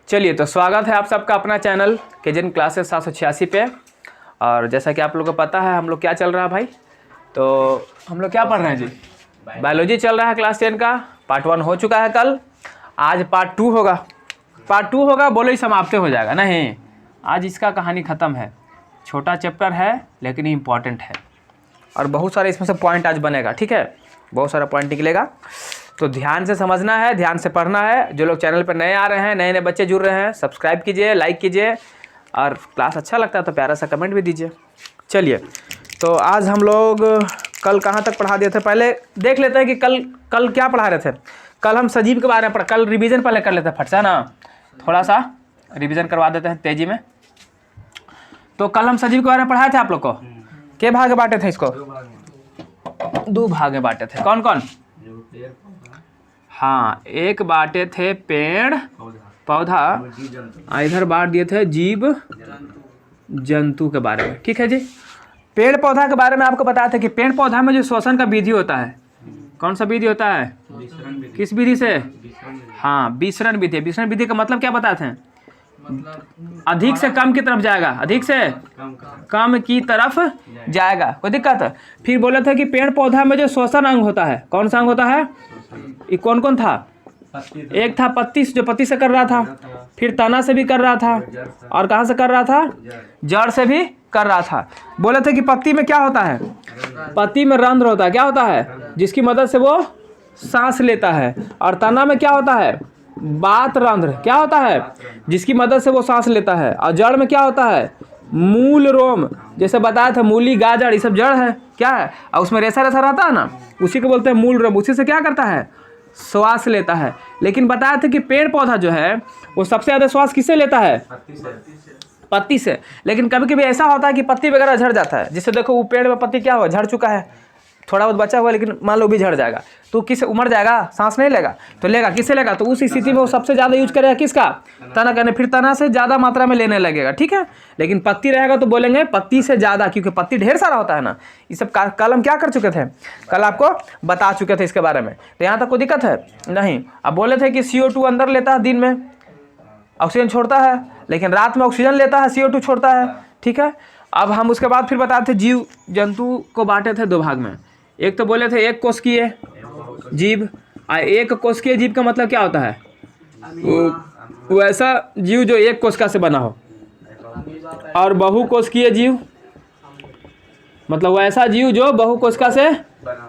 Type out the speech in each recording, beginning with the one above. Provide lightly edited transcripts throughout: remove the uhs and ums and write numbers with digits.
चलिए, तो स्वागत है आप सबका अपना चैनल केजन क्लासेस 786 पे। और जैसा कि आप लोगों को पता है हम लोग क्या चल रहा है भाई, तो हम लोग क्या पढ़ रहे हैं जी, बायोलॉजी चल रहा है। क्लास 10 का पार्ट 1 हो चुका है कल, आज पार्ट 2 होगा। पार्ट 2 होगा बोलो ही समाप्त हो जाएगा, नहीं आज इसका कहानी ख़त्म है। छोटा चैप्टर है लेकिन इम्पॉर्टेंट है और बहुत सारे इसमें से पॉइंट आज बनेगा, ठीक है, बहुत सारा पॉइंट निकलेगा। तो ध्यान से समझना है, ध्यान से पढ़ना है। जो लोग चैनल पर नए आ रहे हैं, नए नए बच्चे जुड़ रहे हैं, सब्सक्राइब कीजिए, लाइक कीजिए और क्लास अच्छा लगता है तो प्यारा सा कमेंट भी दीजिए। चलिए, तो आज हम लोग कल कहाँ तक पढ़ा दिए थे, पहले देख लेते हैं कि कल क्या पढ़ा रहे थे। कल हम सजीव के बारे में कल रिवीजन पहले कर लेते हैं, फट से ना, थोड़ा सा रिवीजन करवा देते हैं तेजी में। तो कल हम सजीव के बारे में पढ़ाए थे आप लोग को, के भाग बांटे थे इसको, 2 भाग में बांटे थे। कौन कौन? हाँ, एक बांटे थे पेड़ पौधा, इधर बांट दिए थे जीव जंतु के बारे में, ठीक है जी। पेड़ पौधा के बारे में आपको बताया था कि पेड़ पौधा में जो श्वसन का विधि होता है, कौन सा विधि होता है, किस विधि से? हाँ, विसरण विधि। विसरण विधि का मतलब क्या बताते हैं? अधिक से कम की तरफ जाएगा, अधिक से कम की तरफ जाएगा, कोई दिक्कत है? फिर बोले थे कि पेड़ पौधा में जो श्वसन अंग होता है, कौन सा अंग होता है? ये कौन कौन था? एक था पत्ती, जो पत्ती से कर रहा था, फिर तना से भी कर रहा था, और कहाँ से कर रहा था? जड़ से भी कर रहा था। बोले थे कि पत्ती में क्या होता है? पत्ती में रंध्र होता है, क्या होता है? जिसकी मदद से वो सांस लेता है। और तना में क्या होता है? बात रंध्र, क्या होता है? जिसकी मदद से वो सांस लेता है। और जड़ में क्या होता है? मूल रोम, जैसे बताया था मूली गाजर ये सब जड़ है, क्या है? और उसमें रेसा रेसा रहता है ना, उसी को बोलते हैं मूल रोम। उसी से क्या करता है? श्वास लेता है। लेकिन बताया था कि पेड़ पौधा जो है वो सबसे ज़्यादा श्वास किससे लेता है? पत्ती से। लेकिन कभी कभी ऐसा होता है कि पत्ती वगैरह झड़ जाता है, जिससे देखो वो पेड़ में पत्ती क्या हुआ, झड़ चुका है, थोड़ा बहुत बचा हुआ, लेकिन मान लो भी झड़ जाएगा, तो किससे उमड़ जाएगा? सांस नहीं लेगा तो लेगा किससे लेगा? तो उस स्थिति में वो सबसे ज़्यादा यूज करेगा किसका? तना करने, फिर तना से ज़्यादा मात्रा में लेने लगेगा, ठीक है। लेकिन पत्ती रहेगा तो बोलेंगे पत्ती से ज़्यादा, क्योंकि पत्ती ढेर सारा होता है ना। ये सब कल हम क्या कर चुके थे, कल आपको बता चुके थे इसके बारे में। तो यहाँ तक कोई दिक्कत है नहीं। अब बोले थे कि CO2 अंदर लेता है, दिन में ऑक्सीजन छोड़ता है, लेकिन रात में ऑक्सीजन लेता है, CO2 छोड़ता है, ठीक है। अब हम उसके बाद फिर बताए थे जीव जंतु को बांटे थे 2 भाग में। एक तो बोले थे एक कोशिकीय जीव, और एक कोशिकीय जीव का मतलब क्या होता है? वो ऐसा जीव जो एक कोशिका से बना हो। और बहुकोशिकीय जीव मतलब वो ऐसा जीव जो बहुकोशिका से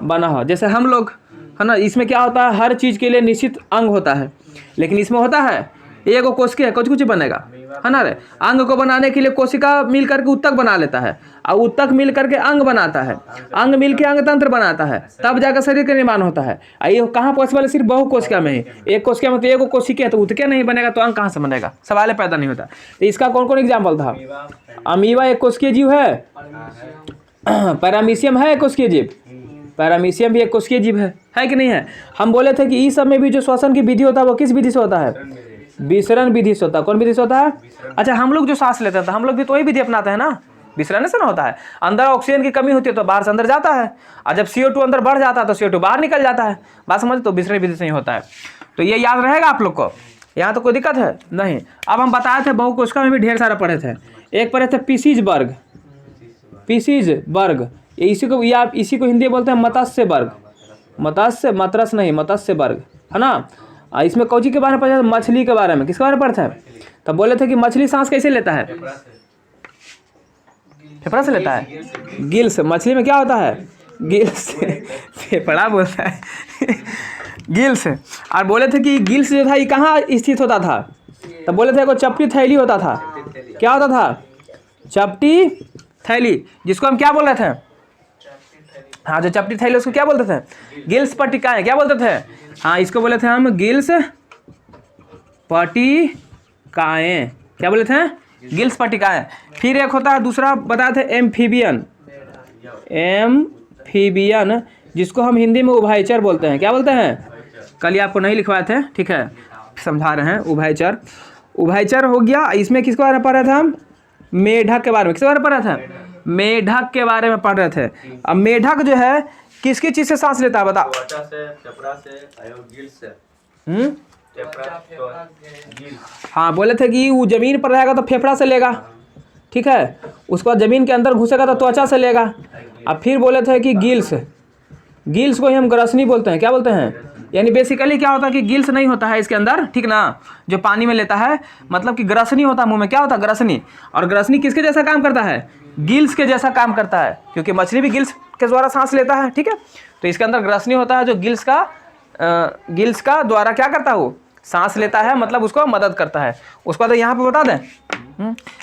बना हो, जैसे हम लोग है ना। इसमें क्या होता है, हर चीज़ के लिए निश्चित अंग होता है, लेकिन इसमें होता है एक कोशिका है, कुछ कुछ बनेगा, है ना रे। अंग को बनाने के लिए कोशिका मिल करके उत्तक बना लेता है, और उत्तक मिल करके अंग बनाता है, अंग मिल के अंग तंत्र बनाता है, तब जाकर शरीर का निर्माण होता है। ये कहाँ पॉसिबल है? सिर्फ बहु कोशिका में ही। एक कोशिका में तो एक कोशिका है, तो उत्तक नहीं बनेगा तो अंग कहाँ से बनेगा? सवाल पैदा नहीं होता। तो इसका कौन कौन एग्जाम्पल था? अमीबा एक कोशिकीय जीव है, पैरामीशियम है एक कोशिकीय जीव, पैरामीशियम भी एक कोशिकीय जीव है कि नहीं है? हम बोले थे कि इस सब में भी जो श्वसन की विधि होता है वो किस विधि से होता है? विसरण विधि से होता है। कौन विधि से होता है? अच्छा, हम लोग जो सांस लेते हैं हम लोग भी तो वही विधि अपनाते हैं ना, विसरण से ना होता है। अंदर ऑक्सीजन की कमी होती है तो बाहर से अंदर जाता है, और जब CO2 अंदर बढ़ जाता है तो CO2 बाहर निकल जाता है। बात समझ, तो विसरण विधि से ही होता है। तो ये याद रहेगा आप लोग को, यहाँ तो कोई दिक्कत है नहीं। अब हम बताए थे बहुकोशिका में भी ढेर सारा पढ़े थे। एक पढ़े थे पीसीज वर्ग, पीसीज वर्ग, इसी को हिंदी बोलते हैं मत्स्य वर्ग, मत्स्य मत्रस नहीं, मत्स्य वर्ग, है ना। इसमें कौची के बारे में पढ़ा? मछली के बारे में। किसके बारे में पढ़ा था? तब बोले थे कि मछली सांस कैसे लेता है? फेफड़ा से लेता है, गिल से। मछली में क्या होता है? गिल से, फेफड़ा बोलता है गिल से। और बोले थे कि गिल से जो था ये कहाँ स्थित होता था? तब बोले थे को चपटी थैली होता था। क्या होता था? चपटी थैली, जिसको हम क्या बोल रहे थे? हाँ, जो चपटी थैली उसको क्या बोलते थे? गिल्स पट्टिकाएं, क्या बोलते थे? हाँ, इसको बोले थे हम गिल्स पट्टिकाएं। क्या बोले थे? गिल्स पट्टिकाएं। फिर एक होता है दूसरा, बताए थे एम्फीबियन, एम्फीबियन, जिसको हम हिंदी में उभयचर बोलते हैं। क्या बोलते हैं? कल ही आपको नहीं लिखवाए थे, ठीक है, समझा रहे हैं। उभयचर, उभयचर हो गया। इसमें किसके बारे में पढ़ रहे थे हम? मेढक के बारे में। किसके बारे में पढ़ रहे थे? मेढक के बारे में पढ़ रहे थे। अब मेढक जो है किसकी चीज से सांस लेता है बता। त्वचा से, फेफड़ा से, गिल से। गिल। हाँ बोले थे कि वो जमीन पर रहेगा तो फेफड़ा से लेगा, ठीक है। उसके बाद जमीन के अंदर घुसेगा तो त्वचा से लेगा। अब फिर बोले थे कि गिल्स, गिल्स को ही हम ग्रसनी बोलते हैं। क्या बोलते हैं? यानी बेसिकली क्या होता है कि गिल्स नहीं होता है इसके अंदर, ठीक ना, जो पानी में लेता है, मतलब कि ग्रसनी होता है मुंह में। क्या होता है? ग्रसनी। और ग्रसनी किसके जैसा काम करता है? गिल्स के जैसा काम करता है, क्योंकि मछली भी गिल्स के द्वारा सांस लेता है, ठीक है। तो इसके अंदर ग्रसनी होता है जो गिल्स का द्वारा क्या करता है, वो सांस लेता है, मतलब उसको मदद करता है। उसको तो यहाँ पे बता दें।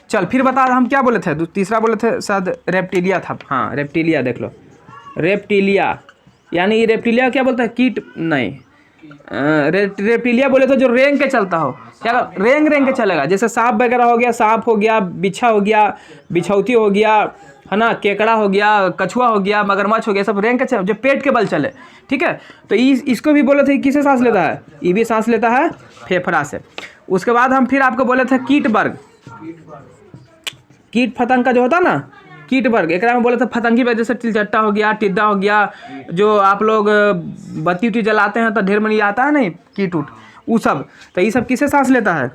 चल फिर बता, हम क्या बोले थे? तीसरा बोले थे शायद रेप्टिलिया था। हाँ रेप्टिलिया, देख लो रेप्टिलिया, यानी रेप्टिलिया क्या बोलता है? कीट नहीं, रेप्टिलिया बोले तो जो रेंग के चलता हो। क्या रेंग रेंग के चलेगा? जैसे सांप वगैरह हो गया, सांप हो गया, बिच्छा हो गया, बिछौती हो गया, है ना, केकड़ा हो गया, कछुआ हो गया, मगरमच्छ हो गया, सब रेंग के चले, जो पेट के बल चले, ठीक है। तो इसको भी बोले थे किससे सांस लेता है? ये भी सांस लेता है फेफड़ा से। उसके बाद हम फिर आपको बोले थे कीट वर्ग, कीट पतंग का जो होता ना, कीट वर्ग, एक में बोले थे फतंगी वजह से तिलचट्टा हो गया, टिड्डा हो गया, जो आप लोग बत्ती उत्ती जलाते हैं तो ढेर मनी आता है नहीं, कीट उट, वो सब। तो ये सब किससे सांस लेता है?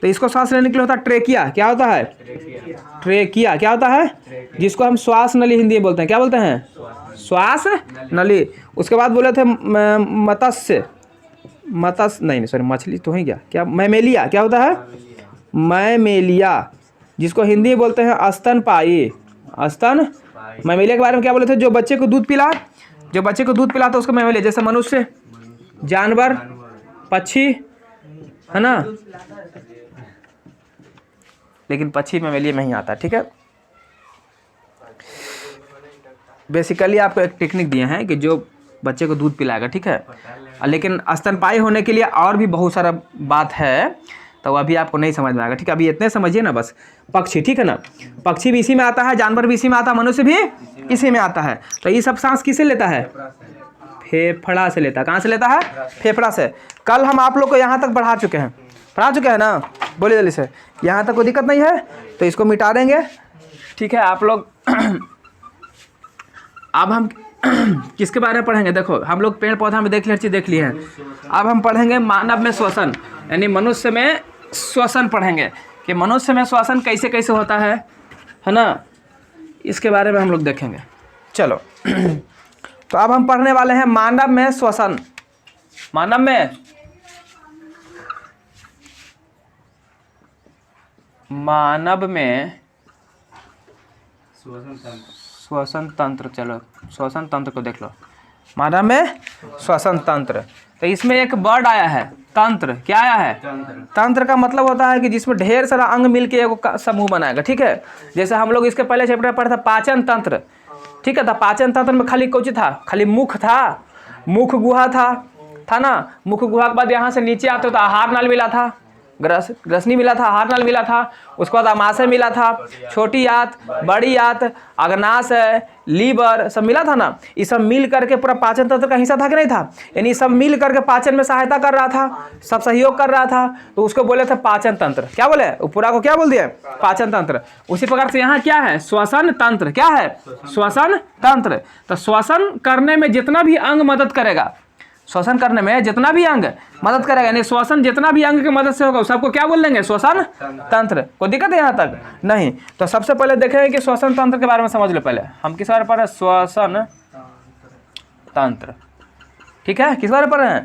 तो इसको सांस लेने के लिए होता है ट्रेकिया। क्या होता है? ट्रेकिया। क्या होता है? जिसको हम श्वास नली हिंदी में बोलते हैं। क्या बोलते हैं? श्वास नली। उसके बाद बोले थे मत्स्य, नहीं सॉरी, मछली तो ही गया, क्या मैमेलिया। क्या होता है? मैमेलिया, जिसको हिंदी में बोलते हैं स्तनपायी। स्तन मैमेलिया के बारे में क्या बोले थे? जो बच्चे को दूध पिला, तो उसको मैमेलिया। जैसे मनुष्य, जानवर, पक्षी, है ना, लेकिन पक्षी मैमेलिया में ही आता है, ठीक है। बेसिकली आपको एक टेक्निक दिए हैं कि जो बच्चे को दूध पिलाएगा, ठीक है। लेकिन स्तनपायी होने के लिए और भी बहुत सारा बात है, तो अभी आपको नहीं समझ में आएगा, ठीक है। अभी इतने समझिए ना बस। पक्षी, ठीक है ना, पक्षी भी इसी में आता है, जानवर भी इसी में आता है, मनुष्य भी इसी में आता है। तो ये सब सांस किससे लेता है? फेफड़ा से लेता है। कहाँ से लेता है? फेफड़ा से। कल हम आप लोग को यहाँ तक पढ़ा चुके हैं ना, बोलिए जल्दी से। यहाँ तक कोई दिक्कत नहीं है तो इसको मिटा देंगे, ठीक है। आप लोग अब हम किसके बारे में पढ़ेंगे? देखो हम लोग पेड़ पौधा में देख लिए हैं। अब हम पढ़ेंगे मानव में श्वसन, यानी मनुष्य में श्वसन पढ़ेंगे कि मनुष्य में श्वसन कैसे कैसे होता है ना, इसके बारे में हम लोग देखेंगे। चलो तो अब हम पढ़ने वाले हैं मानव में श्वसन। मानव में श्वसन तंत्र। चलो श्वसन तंत्र को देख लो। मानव में श्वसन तंत्र, तो इसमें एक वर्ड आया है तंत्र। क्या आया है? तंत्र का मतलब होता है कि जिसमें ढेर सारा अंग मिलके एक समूह बनाएगा, ठीक है। जैसे हम लोग इसके पहले चैप्टर में पढ़ा था पाचन तंत्र, ठीक है। तो पाचन तंत्र में खाली कौन था? खाली मुख था, मुख गुहा था ना। मुख गुहा के बाद यहाँ से नीचे आते तो आहार नाल मिला था, ग्रसनी मिला था, आहार नाल मिला था। उसके बाद अमाशय मिला था, छोटी आंत, बड़ी आंत, अग्नाशय, लीवर, सब मिला था ना। ये सब मिल करके पूरा पाचन तंत्र का हिस्सा था कि नहीं था? यानी सब मिल करके पाचन में सहायता कर रहा था, सब सहयोग कर रहा था, तो उसको बोले थे पाचन तंत्र। क्या बोले? पूरा को क्या बोल दिया? पाचन तंत्र। उसी प्रकार से यहाँ क्या है? श्वसन तंत्र। क्या है? श्वसन तंत्र। तो श्वसन करने में जितना भी अंग मदद करेगा, श्वसन करने में जितना भी अंग मदद करेगा, यानी श्वसन जितना भी अंग की मदद से होगा सबको क्या बोल देंगे? श्वसन तंत्र। कोई दिक्कत है यहाँ तक? नहीं। तो सबसे पहले देखेंगे कि श्वसन तंत्र के बारे में समझ लो। पहले हम किस बारे पर? श्वसन तंत्र, ठीक है। किस बारे पर है?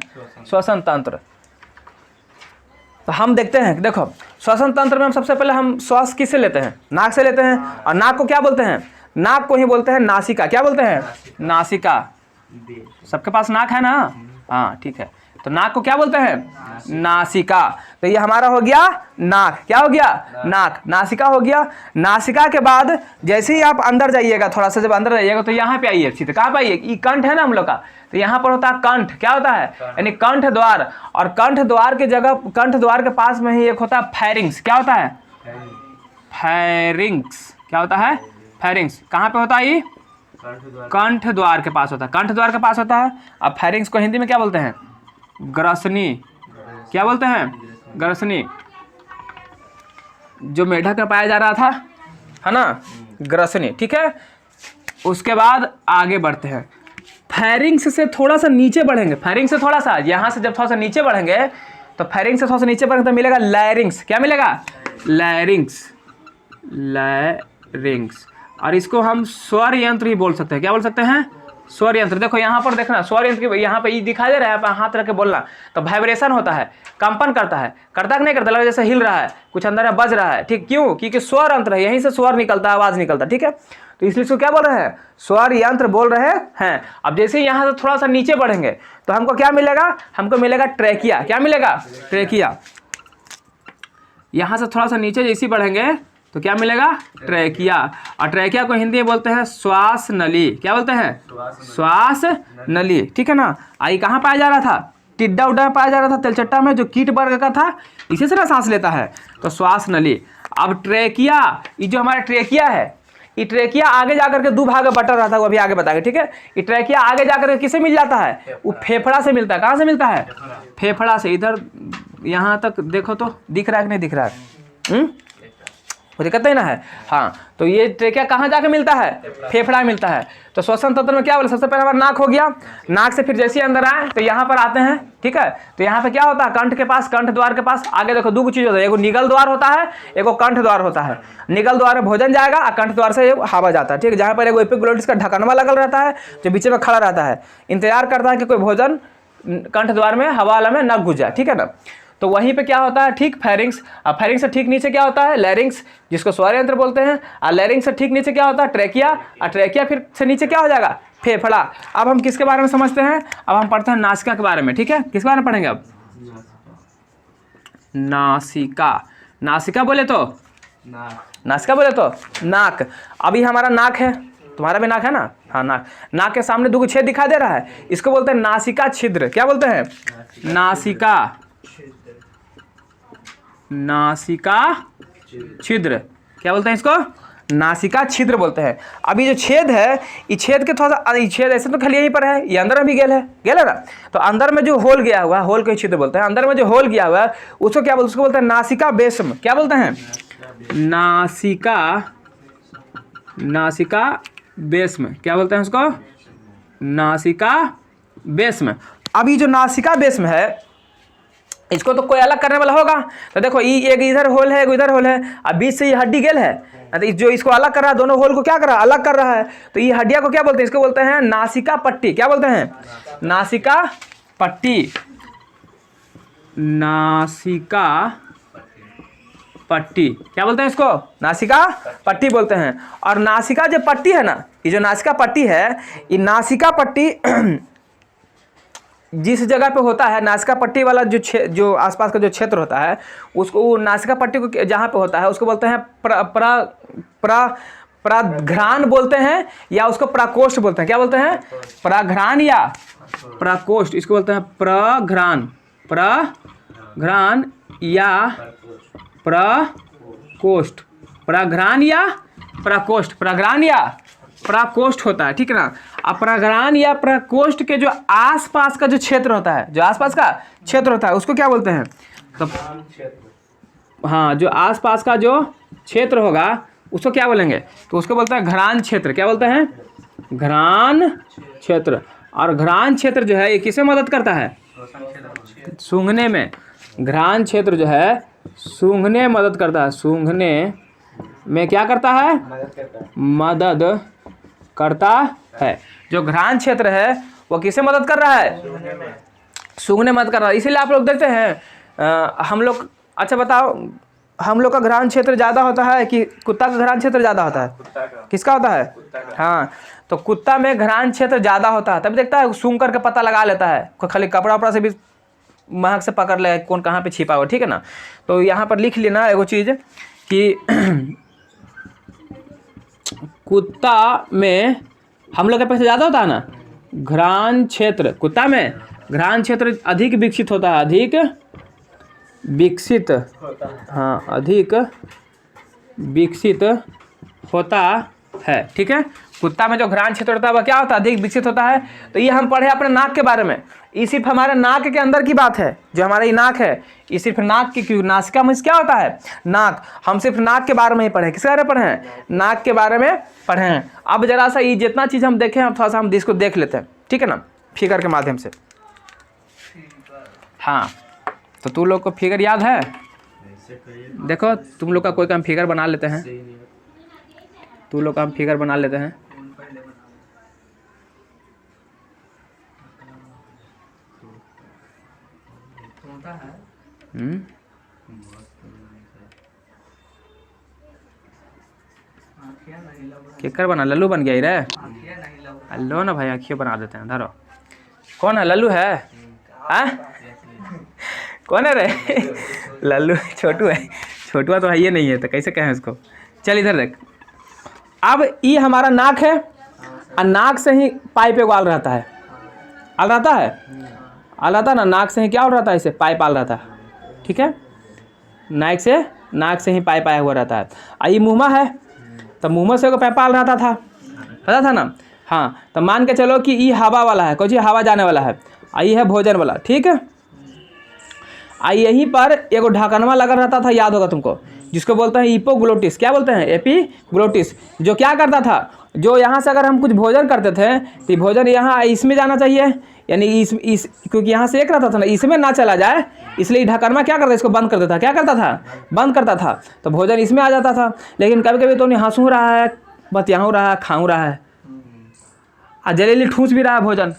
श्वसन तंत्र। तो हम देखते हैं, देखो श्वसन तंत्र में हम सबसे पहले हम श्वास किससे लेते हैं? नाक से लेते हैं। और नाक को क्या बोलते हैं? नाक को ही बोलते हैं नासिका। क्या बोलते हैं? नासिका। सबके पास नाक है ना? हाँ ठीक है। तो नाक को क्या बोलते हैं? नासिका। तो ये हमारा हो गया नाक। क्या हो गया? नाक। नासिका हो गया। नासिका के बाद जैसे ही आप अंदर जाइएगा, थोड़ा सा जब अंदर जाइएगा तो यहाँ पे आइए सीधे। कहाँ पे आइए? ये कंठ है ना हम लोग का, तो यहाँ पर होता है कंठ। क्या होता है? यानी कंठ द्वार। और कंठ द्वार की जगह, कंठ द्वार के पास में ही एक होता है फैरिंग्स। क्या होता है? फैरिंग्स। क्या होता है? फैरिंग्स। कहाँ पे होता है ये? कंठ द्वार के पास होता है। कंठ द्वार के पास होता है। अब फैरिंग्स को हिंदी में क्या बोलते हैं? ग्रसनी। क्या बोलते हैं? ग्रसनी। जो मेढक में पाया जा रहा था, है ना, ग्रसनी, ठीक है। उसके बाद आगे बढ़ते हैं। फेरिंग्स से थोड़ा सा नीचे बढ़ेंगे, फेरिंग्स से थोड़ा सा, यहाँ से जब थोड़ा सा नीचे बढ़ेंगे तो फेरिंग्स से थोड़ा सा नीचे बढ़ेंगे तो मिलेगा लैरिंग्स। क्या मिलेगा? लैरिंग्स, लैरिंग्स। और इसको हम स्वर यंत्र ही बोल सकते हैं। क्या बोल सकते हैं? स्वर यंत्र। देखो यहाँ पर देखना, स्वर यंत्र की यहाँ पे ये दिखाई दे रहा है, यहाँ पर हाथ रख के बोलना तो वाइब्रेशन होता है, कंपन करता है, करता कि नहीं करता? लगा जैसे हिल रहा है, कुछ अंदर में बज रहा है। ठीक, क्यों? क्योंकि स्वर यंत्र है, यहीं से स्वर निकलता है, आवाज निकलता है। ठीक है, तो इसलिए इसको क्या बोल रहे हैं? स्वर यंत्र बोल रहे हैं। अब जैसे ही यहाँ से थोड़ा सा नीचे बढ़ेंगे तो हमको क्या मिलेगा? हमको मिलेगा ट्रेकिया। क्या मिलेगा? ट्रेकिया। यहाँ से थोड़ा सा नीचे जैसे बढ़ेंगे तो क्या मिलेगा? ट्रेकिया। और ट्रेकिया को हिंदी में बोलते हैं श्वास नली। क्या बोलते हैं? श्वास नली। ठीक है ना। आई कहाँ पाया जा रहा था? टिड्डा उड्डा में पाया जा रहा था, तेलचट्टा में, जो कीट वर्ग का था, इसी से ना सांस लेता है, तो श्वास नली। अब ट्रेकिया, ये जो हमारा ट्रेकिया है, ये ट्रेकिया आगे जाकर के दो भाग में बटा रहा था, वो अभी आगे बताएंगे। ठीक है, ये ट्रेकिया आगे जाकर के किससे मिल जाता है? वो फेफड़ा से मिलता है। कहाँ से मिलता है? फेफड़ा से। इधर यहाँ तक देखो तो दिख रहा है कि नहीं दिख रहा है? वो दिक्कत नहीं ना है। हाँ, तो ये ट्रेकिया कहाँ जाके मिलता है? फेफड़ा में मिलता है। तो श्वसन तंत्र में क्या बोले? सबसे पहले हमारा नाक हो गया, नाक से फिर जैसे ही अंदर आए तो यहाँ पर आते हैं। ठीक है, तो यहाँ पे क्या होता है? कंठ के पास, कंठ द्वार के पास आगे देखो दो चीज होता है, एगो निगल द्वार होता है, एगो कंठ द्वार होता है। निगल द्वार में भोजन जाएगा और कंठ द्वार से हवा जाता है। ठीक है, जहाँ पर एगो एपिग्लोटिस का ढकनवा लगल रहता है, जो बीच में खड़ा रहता है, इंतजार करता है कि कोई भोजन कंठ द्वार में, हवा में न घुस जाए। ठीक है ना। तो वहीं पे क्या होता है? ठीक फेरिंग्स। अब फेरिंग्स से ठीक नीचे क्या होता है? लैरिंग्स, जिसको स्वर यंत्र बोलते हैं। और लैरिंग्स से ठीक नीचे क्या होता है? ट्रेकिया। और ट्रेकिया फिर से नीचे क्या हो जाएगा? फेफड़ा। अब हम किसके बारे में समझते हैं? अब हम पढ़ते हैं नासिका के बारे में। ठीक है, किसके बारे में पढ़ेंगे अब? नासिका। नासिका बोले तो नासिका बोले तो नाक। अभी हमारा नाक है, तुम्हारा भी नाक है ना? हाँ, नाक। नाक के सामने दो छेद दिखाई दे रहा है, इसको बोलते हैं नासिका छिद्र। क्या बोलते हैं? नासिका, नासिका छिद्र। क्या बोलते हैं इसको? नासिका छिद्र बोलते हैं। अभी जो छेद है, ये छेद के थोड़ा सा, छेद ऐसे तो खाली यहीं पर है, ये अंदर में भी गेल है ना। तो अंदर में जो होल गया हुआ है, होल को छिद्र बोलते हैं। अंदर में जो होल गया हुआ है उसको क्या बोलते हैं? उसको बोलते हैं नासिका बेस्म। क्या बोलते हैं? नासिका, नासिका बेस्म। क्या बोलते हैं उसको? नासिका बेस्म। अभी जो नासिका बेस्म है, इसको तो कोई अलग करने वाला होगा। तो देखो ये एक इधर होल है, एक इधर होल है, अब बीच से ये हड्डी गेल है, तो जो इसको अलग कर रहा है, दोनों होल को क्या कर रहा है? अलग कर रहा है। तो ये हड्डिया को क्या बोलते हैं? इसको बोलते हैं नासिका पट्टी। क्या बोलते हैं? नासिका पट्टी। नासिका पट्टी। क्या बोलते हैं इसको? नासिका पट्टी बोलते हैं। और नासिका जो पट्टी है ना, ये जो नासिका पट्टी है, ये नासिका पट्टी जिस जगह पे होता है, नासिका पट्टी वाला जो आसपास का जो क्षेत्र होता है, उसको, वो नासिका पट्टी को जहाँ पे होता है उसको बोलते हैं प्राघ्राण बोलते हैं, या उसको प्रकोष्ठ बोलते हैं। क्या बोलते हैं? प्राघ्राण या प्रकोष्ठ। इसको बोलते हैं प्रघ्राण, प्रघ्राण या प्रकोष्ठ। प्राघ्राण या प्रकोष्ठ, प्राघ्राण या प्रकोष्ठ होता है। ठीक है ना। अब प्राघ्राण या प्रकोष्ठ के जो आसपास का जो क्षेत्र होता है, जो आसपास का क्षेत्र होता है, उसको क्या बोलते हैं? तो हाँ, जो आसपास का जो क्षेत्र होगा उसको क्या बोलेंगे? तो उसको बोलते हैं घ्राण क्षेत्र। क्या बोलते हैं? घ्राण क्षेत्र। और घ्राण क्षेत्र जो है ये किसे मदद करता है? सूंघने में। घ्राण क्षेत्र जो है सूंघने में मदद करता है। सूंघने में क्या करता है? मदद करता है। जो घ्राण क्षेत्र है वो किसे मदद कर रहा है? सूंघने मदद कर रहा है। इसीलिए आप लोग देखते हैं हम लोग, अच्छा बताओ, हम लोग का घ्राण क्षेत्र ज़्यादा होता है कि कुत्ता का घ्राण क्षेत्र ज़्यादा होता है? किसका होता है? हाँ, तो कुत्ता में घ्राण क्षेत्र ज़्यादा होता है, तभी देखता है सूंघ करके पता लगा लेता है, कोई खाली कपड़ा वपड़ा से भी महक से पकड़ ले कौन कहाँ पे छिपा हुआ। ठीक है ना। तो यहाँ पर लिख लेना एगो चीज़ कि कुत्ता में हम लोग के पैसे ज़्यादा होता है ना, घ्राण क्षेत्र, कुत्ता में घ्राण क्षेत्र अधिक विकसित होता है, अधिक विकसित, हाँ, अधिक विकसित होता है। ठीक है, कुत्ता में जो घ्राण क्षेत्र होता है वह क्या होता है? अधिक विकसित होता है। तो ये हम पढ़े अपने नाक के बारे में, ये सिर्फ हमारे नाक के अंदर की बात है। जो हमारा ये नाक है ये सिर्फ नाक की, क्यों? नासिका में क्या होता है? नाक। हम सिर्फ नाक के बारे में ही पढ़े। किसके बारे में पढ़े हैं? नाक के बारे में पढ़े हैं। अब जरा सा ये जितना चीज़ हम देखें, हम थोड़ा सा हम इसको देख लेते हैं। ठीक है ना, फिगर के माध्यम से। हाँ, तो तुम लोग को फिगर याद है? ऐसे करिए, देखो तुम लोग का कोई काम फिगर बना लेते हैं, सही नहीं है। तुम लोग का हम फिगर बना लेते हैं। केकर बना, लल्लू बन गया ही रे। लो ना भाई, आँखियों बना देते हैं, धरो। कौन है, लल्लू है? हाँ, कौन है रे? लल्लू छोटू है, छोटुआ तो है ही नहीं है, तो कैसे कहें उसको। चल इधर देख, अब ये हमारा नाक है, और नाक से ही पाइप एक आल रहता है, आल रहता है, आल रहता है ना, नाक से ही क्या आल रहता है, इसे पाइप आल रहता है, ठीक है। नाक से ही पाइप आया हुआ रहता है। और ये मुँह है, तो मुँह से पाइप आल रहता था, पता था ना। हाँ, तो मान के चलो कि ये हवा वाला है, कुछ हवा जाने वाला है, और ये है भोजन वाला, ठीक है। और यहीं पर एगो ढक्कनवा लगा रहता था, याद होगा तुमको, जिसको बोलते हैं इपोग्लोटिस। क्या बोलते हैं? एपिग्लोटिस। जो क्या करता था, जो यहाँ से अगर हम कुछ भोजन करते थे तो भोजन यहाँ इसमें जाना चाहिए, यानी इस क्योंकि यहाँ से एक रहता था ना, इसमें ना चला जाए, इसलिए ढक्कनवा क्या करता, इसको बंद कर देता। क्या करता था? बंद करता था, तो भोजन इसमें आ जाता था। लेकिन कभी कभी तो नहीं, हंसू रहा है, बतियाऊँ रहा है, खाऊँ रहा है, और जलेली ठूस भी रहा है भोजन।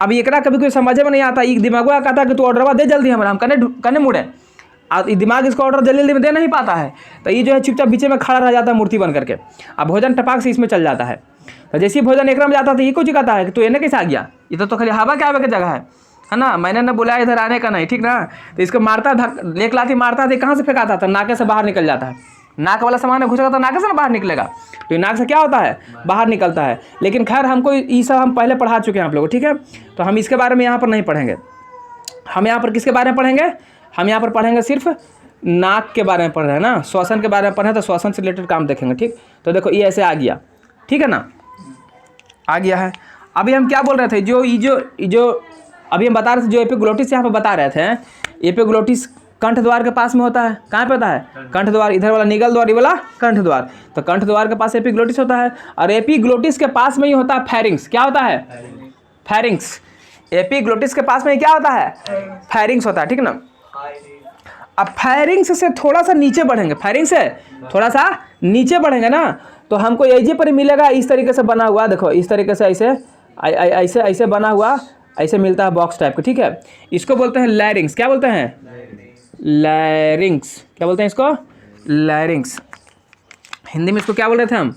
अब एकरा कभी कोई समझ में नहीं आता, एक दिमागवा कहता कि तू ऑर्डरवा दे जल्दी हमारा, हम कने मुड़े, और दिमाग इसको ऑर्डर जल्दी में दे नहीं पाता है, तो ये जो है चुपचाप बीच में खड़ा रह जाता है मूर्ति बन करके, अब भोजन टपाक से इसमें चल जाता है। तो जैसे ही भोजन एकरा में जाता था, ये कुछ कहता है कि तू इन्हें कैसे आ गया, ये तो खाली हवा के आवे की जगह है ना, मैंने ना बुलाया इधर आने का नहीं, ठीक ना। तो इसको मारता, एक लाठी मारता था, कहाँ से फेंकाता था, नाके से बाहर निकल जाता है, नाक वाला सामान घुसेगा तो नाक से ना बाहर निकलेगा, तो नाक से क्या होता है, बाहर निकलता है। लेकिन खैर हमको ये सब हम पहले पढ़ा चुके हैं आप लोगों को, ठीक है, तो हम इसके बारे में यहाँ पर नहीं पढ़ेंगे। हम यहाँ पर किसके बारे में पढ़ेंगे? हम यहाँ पर पढ़ेंगे सिर्फ नाक के बारे में पढ़ रहे हैं ना, श्वसन के बारे में पढ़े तो श्वसन से रिलेटेड काम देखेंगे, ठीक। तो देखो ये ऐसे आ गया, ठीक है ना, आ गया है। अभी हम क्या बोल रहे थे, जो अभी हम बता रहे थे, जो एपिग्लोटिस यहाँ पर बता रहे थे, एपिग्लोटिस कंठ द्वार के पास में होता है। कहाँ पे होता है? कंठ द्वार, इधर वाला निगल द्वार, ये वाला कंठ द्वार। तो कंठ द्वार के पास एपिग्लोटिस होता है, और एपिग्लोटिस के पास में ही होता है फेरिंग्स। क्या होता है? फेरिंग्स। एपिग्लोटिस के पास में ही क्या होता है? फेरिंग्स होता है, ठीक ना। अब फेरिंग्स से थोड़ा सा नीचे बढ़ेंगे, फेरिंग्स से थोड़ा सा नीचे बढ़ेंगे ना, तो हमको एजे पर मिलेगा, इस तरीके से बना हुआ, देखो इस तरीके से ऐसे ऐसे बना हुआ, ऐसे मिलता है बॉक्स टाइप का, ठीक है। इसको बोलते हैं लैरिंग्स। क्या बोलते हैं? लैरिंग्स। क्या बोलते हैं इसको? लैरिंग्स। हिंदी में इसको क्या बोल रहे थे हम?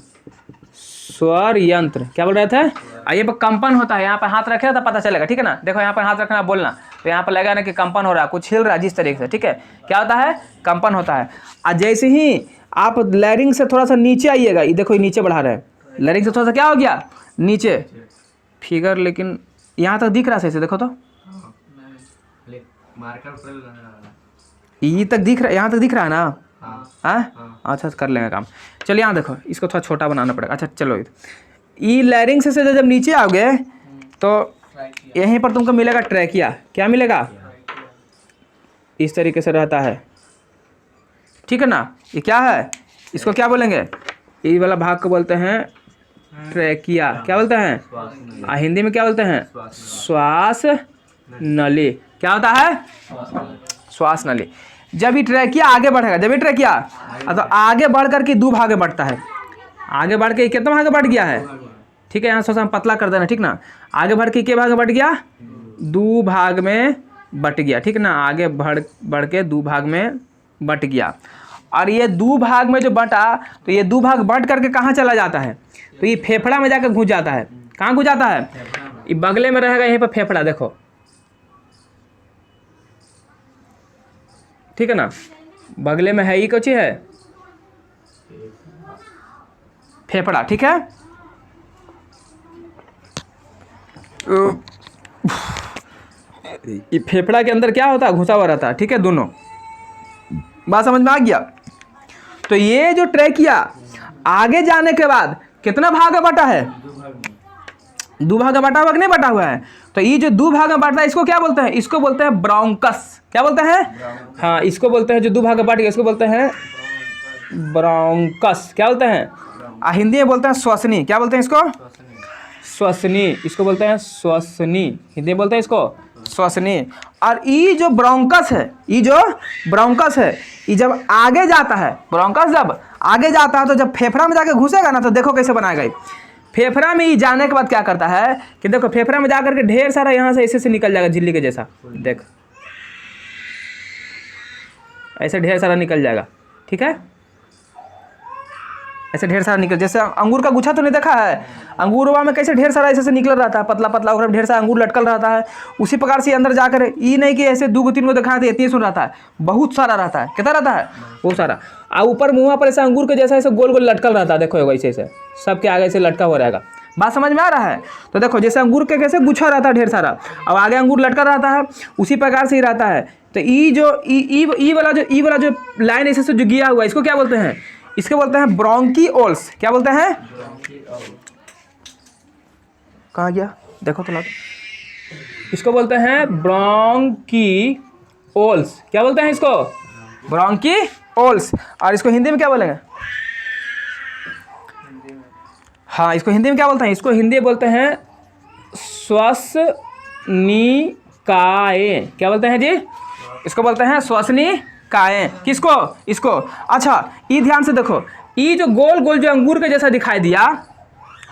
स्वर यंत्र। क्या बोल रहे थे? ये पर कंपन होता है, यहाँ पर हाथ रखे तो पता चलेगा, ठीक है ना। देखो यहाँ पर हाथ रखना, बोलना, तो यहाँ पर लगा ना कि कंपन हो रहा है, कुछ हिल रहा है जिस तरीके से, ठीक है। क्या होता है? कंपन होता है। और जैसे ही आप लैरिंग से थोड़ा सा नीचे आइएगा, ये देखो ये नीचे बढ़ा रहे हैं, लैरिंग से थोड़ा सा क्या हो गया? नीचे। फिगर लेकिन यहाँ तक दिख रहा है सही से, देखो तो ये तक दिख रहा है, यहाँ तक दिख रहा है ना। हाँ, अच्छा कर लेंगे काम। चलिए यहाँ देखो, इसको थोड़ा छोटा बनाना पड़ेगा। अच्छा चलो, ये लैरिंग से जब नीचे आओगे तो यहीं पर तुमको मिलेगा ट्रैकिया। क्या मिलेगा? इस तरीके से रहता है, ठीक है ना। ये क्या है? इसको क्या बोलेंगे? ये वाला भाग को बोलते हैं ट्रैकिया। क्या बोलते हैं? हिंदी में क्या बोलते हैं? श्वास नली। क्या होता है? श्वास नली। जब ये ट्रैकिया आगे बढ़ेगा, जब ये ट्रैकिया तो आगे बढ़ करके दो भागे बढ़ता है, आगे बढ़ के कितना भागे बढ़ गया है, ठीक है। यहाँ सोचा हम पतला कर देना, ठीक ना। आगे बढ़ के भाग बढ़ गया? दो भाग में बट गया, ठीक ना। आगे बढ़ के दो भाग में बट गया, और ये दो भाग में जो बटा, तो ये दो भाग बट करके कहाँ चला जाता है? तो ये फेफड़ा में जाकर घुस जाता है। कहाँ घुस जाता है? ये बगले में रहेगा, यहीं पर फेफड़ा, देखो, ठीक है ना। बगले में है, ये कुछ है फेफड़ा, ठीक है। ये फेफड़ा के अंदर क्या होता है? घुसा हुआ रहता है, ठीक है। दोनों बात समझ में आ गया। तो ये जो ट्रैकिया आगे जाने के बाद कितना भाग में बटा है? दो भाग में बटा हुआ कि नहीं बटा हुआ है? तो ये जो दो भाग में बटा है, इसको क्या बोलते हैं? इसको बोलते हैं ब्रोंकस। क्या बोलते हैं? हाँ, इसको बोलते हैं, जो दो भाग में बट गया इसको बोलते हैं ब्रोंकस। क्या बोलते हैं? हिंदी में बोलते हैं श्वसनी। क्या बोलते हैं इसको? श्वसनी, इसको बोलते हैं श्वसनी, हिंदी में बोलते हैं इसको श्वसनी। और ई जो ब्रोंकस है, ई जो ब्रोंकस है, ये जब आगे जाता है, ब्रोंकस जब आगे जाता है तो जब फेफड़ा में जाके घुसेगा ना, तो देखो कैसे बनाएगा ये। फेफड़ा में ये जाने के बाद क्या करता है कि देखो फेफड़ा में जाकर के ढेर सारा यहाँ से ऐसे से निकल जाएगा, झिल्ली के जैसा, देख ऐसे ढेर सारा निकल जाएगा, ठीक है, ऐसे ढेर सारा निकल, जैसे अंगूर का गुच्छा तो नहीं देखा है, अंगूरवा में कैसे ढेर सारा ऐसे से निकल रहता है, पतला पतला, और ढेर सारा अंगूर लटकल रहता है। उसी प्रकार से अंदर जाकर ये नहीं कि ऐसे 2 3 दिखाते हैं, इतनी सुन रहता है, बहुत सारा रहता है। कितना रहता है? बहुत सारा। और ऊपर मुँह पर ऐसा अंगूर के जैसा ऐसे गोल गोल लटकल रहता है, देखो ऐसे ऐसे सबके आगे से लटका हुआ रहेगा। बात समझ में आ रहा है? तो देखो जैसे अंगूर के कैसे गुच्छा रहता है ढेर सारा, और आगे अंगूर लटका रहता है, उसी प्रकार से ही रहता है। तो ई वाला जो लाइन ऐसे से जो गया हुआ है, इसको क्या बोलते हैं? इसको बोलते हैं ब्रोंकियोल्स। क्या बोलते हैं? कहाँ गया देखो तो, इसको बोलते हैं ब्रोंकियोल्स। क्या बोलते हैं इसको? ब्रोंकियोल्स। और इसको हिंदी में क्या बोलेंगे? हाँ, इसको हिंदी में क्या बोलते हैं? इसको हिंदी में बोलते हैं श्वसनिकाएं। क्या बोलते हैं जी? इसको बोलते हैं श्वसनिकाएं। किसको? इसको। अच्छा, ये ध्यान से देखो, ये जो गोल गोल जो अंगूर के जैसा दिखाई दिया,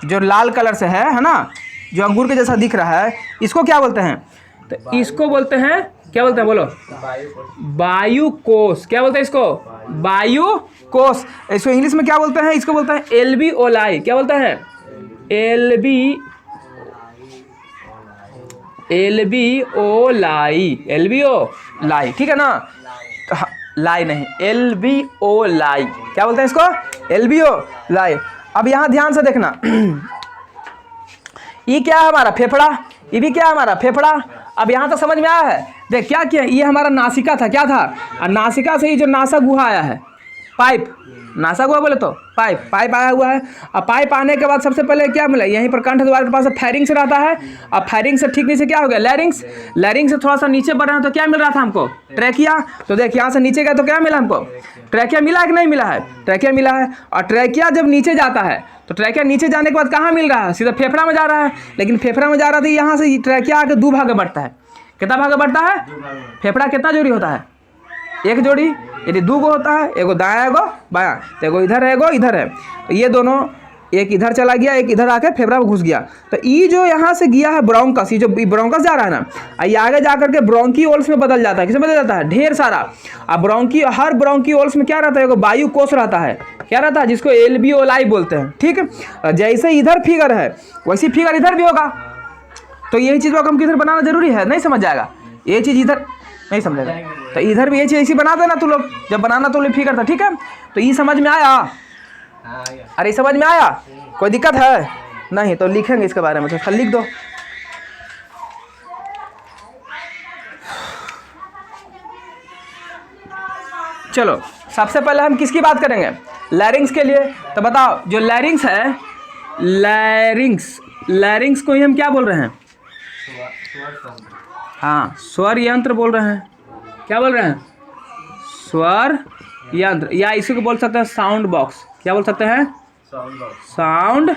जो लाल कलर से है ना, जो अंगूर के जैसा दिख रहा है, इसको क्या बोलते हैं? तो इसको बोलते हैं, क्या बोलते हैं बोलो? वायुकोश। क्या बोलते हैं इसको? वायुकोश। इसको इंग्लिश में क्या बोलते हैं? इसको बोलते हैं एल्विओलाई। क्या बोलते हैं? एल्विओलाई, ठीक है ना? लाई नहीं, एल्विओलाई। क्या बोलते हैं इसको? एल्विओलाई। अब यहाँ ध्यान से देखना, ये क्या है हमारा? फेफड़ा। ये भी क्या है हमारा? फेफड़ा। अब यहाँ तक समझ में आया है? देख क्या किया, ये हमारा नासिका था। क्या था? और नासिका से ही जो नासा गुहा आया है, पाइप, नासा गुहा बोले तो पाइप आया हुआ है। अब पाइप आने के बाद सबसे पहले क्या मिला? यहीं पर कंठ द्वार के पास फैरिंग्स रहता है। अब फैरिंग्स से ठीक नीचे क्या हो गया? लैरिंग्स। लैरिंग्स से थोड़ा सा नीचे बढ़ रहा है तो क्या मिल रहा था हमको? ट्रैकिया। तो देख यहाँ से नीचे गया तो क्या मिला हमको? ट्रैकिया मिला है कि नहीं मिला है? ट्रैकिया मिला है। और ट्रैकिया जब नीचे जाता है तो ट्रैकिया नीचे जाने के बाद कहाँ मिल रहा है? सीधा फेफड़ा में जा रहा है। लेकिन फेफड़ा में जा रहा था, यहाँ से ट्रैकिया आके 2 भाग में बढ़ता है। कितना भाग में बढ़ता है? फेफड़ा कितना जोड़ी होता है? 1 जोड़ी। यदि 2 गो होता है, एगो दायां एगो बायां, तो एगो इधर है एगो इधर है, तो ये दोनों, एक इधर चला गया, एक इधर आके फेफड़ा में घुस गया। तो ये जो यहाँ से गया है ब्रोंकस, ये जो ब्रोंकस जा रहा है ना, ये आगे जा करके ब्रोंकियोल्स में बदल जाता है। किसमें बदल जाता है? ढेर सारा। अब हर ब्रोंकियोल्स में क्या रहता है? एगो वायुकोश रहता है। क्या रहता है? जिसको एल्विओलाई बोलते हैं। ठीक है, जैसे इधर फिगर है वैसी फिगर इधर भी होगा। तो यही चीज़ को हम किधर बनाना जरूरी है, नहीं समझ जाएगा ये चीज़, इधर नहीं समझेगा तो इधर भी ये चीज़ ऐसी बना देना तू लोग, जब बनाना तो फिगर था। ठीक है, तो ये समझ में आया? अरे समझ में आया? कोई दिक्कत है? नहीं तो लिखेंगे इसके बारे में, तो लिख दो। चलो सबसे पहले हम किसकी बात करेंगे? लैरिंग्स के लिए। तो बताओ, जो लैरिंग्स है, लैरिंग्स को ही हम क्या बोल रहे हैं? हाँ, स्वर यंत्र बोल रहे हैं। क्या बोल रहे हैं? स्वर यंत्र, या इसी को बोल सकते हैं साउंड बॉक्स। क्या बोल सकते हैं? साउंड।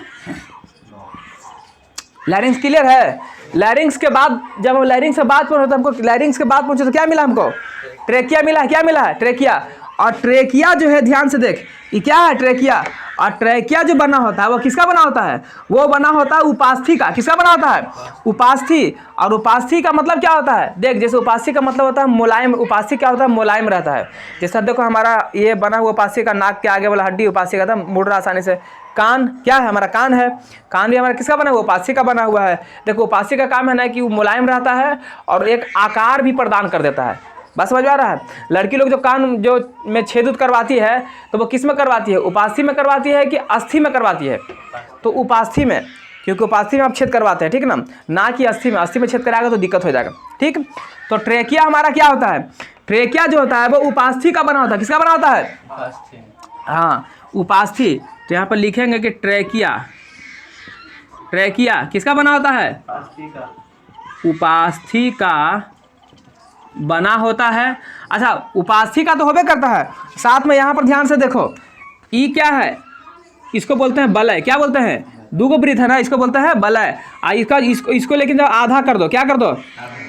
लैरिंग्स क्लियर है? लैरिंग्स के बाद जब हम लैरिंग्स से बात पहुंचे तो हमको लैरिंग्स के बाद पहुंचे तो क्या मिला हमको? ट्रेकिया मिला है। क्या मिला है? ट्रेकिया। और ट्रेकिया जो है, ध्यान से देख, ये क्या है? ट्रेकिया। और ट्रेकिया जो बना होता है वो किसका बना होता है? वो बना होता है उपास्थि का। किसका बना होता है? उपास्थि। और उपास्थि का मतलब क्या होता है? देख, जैसे उपास्थि का मतलब होता है मुलायम। उपास्थि क्या होता है? मुलायम रहता है। जैसे देखो हमारा ये बना हुआ उपास्थि का, नाक के आगे वाला हड्डी उपास्थि का था, मुड़ रहा आसानी से। कान क्या है? हमारा कान है। कान भी हमारा किसका बना हुआ? उपास्थि का बना हुआ है। देखो उपास्थि का काम है ना कि वो मुलायम रहता है और एक आकार भी प्रदान कर देता है। बस समझ में आ रहा है? लड़की लोग जो कान जो में छेद करवाती है तो वो किस में करवाती है? उपास्थि में करवाती है कि अस्थि में करवाती है? तो उपास्थि में, क्योंकि उपास्थि में आप छेद करवाते हैं। ठीक है ना कि अस्थि में। अस्थि में छेद कराएगा तो दिक्कत हो जाएगा। ठीक, तो ट्रेकिया हमारा क्या होता है? ट्रेकिया जो होता है वो उपास्थि का बना होता है। किसका बना होता है? हाँ, उपास्थि। तो यहाँ पर लिखेंगे कि ट्रेकिया किसका बना होता है? उपास्थि का बना होता है। अच्छा, उपास्थि का तो होबे करता है, साथ में यहाँ पर ध्यान से देखो, ई क्या है? इसको बोलते हैं बलय। क्या बोलते हैं? दो गो ब्रीथ है ना, इसको बोलते हैं बलय। इसको लेकिन जब आधा कर दो, क्या कर दो,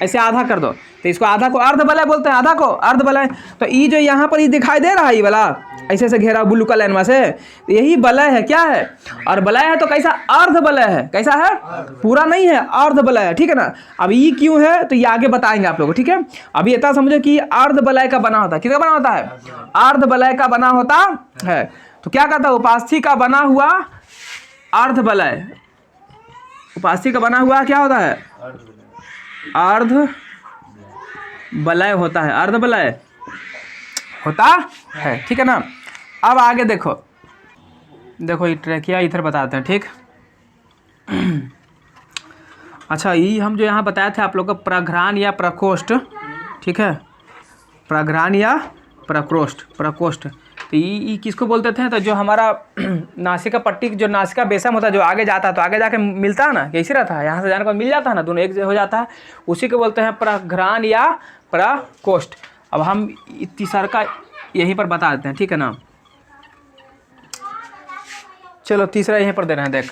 ऐसे आधा कर दो, तो इसको आधा को अर्ध बलय बोलते हैं, आधा को अर्ध बलय। तो ये जो यहाँ पर ये दिखाई दे रहा है ये वाला ऐसे से घेरा ब्लू का लाइन में से, तो यही बलय है, क्या है, और बलय है तो कैसा, अर्ध बलय है, कैसा है, पूरा नहीं है, अर्ध बलय है, ठीक है ना। अब ये क्यों है तो ये आगे बताएंगे आप लोगों को, ठीक है। अभी इतना समझो कि अर्ध बलय का बना होता है, किसका बना होता है, अर्ध बलय का बना होता है। तो क्या कहता है, उपास्थि का बना हुआ अर्ध बलय, उपास्थि का बना हुआ क्या होता है, अर्ध बलय होता है, अर्ध बलय होता है, ठीक है ना। अब आगे देखो, देखो ये ट्रैकिया इधर बताते हैं, ठीक। अच्छा, ये हम जो यहाँ बताए थे आप लोग को प्रघ्राण या प्रकोष्ठ, ठीक है, प्रघ्राण या प्रकोष्ठ। तो ये किसको बोलते थे, तो जो हमारा नासिका पट्टी, जो नासिका बेसम होता है, जो आगे जाता है तो आगे जाके मिलता है ना, कैसे रहता है, यहाँ से जाने को मिल जाता है ना, दोनों एक हो जाता है, उसी को बोलते हैं प्रघ्राण या प्रकोष्ठ। अब हम तीसरा का यहीं पर बता देते हैं, ठीक है ना। चलो तीसरा यहीं पर दे रहे हैं, देख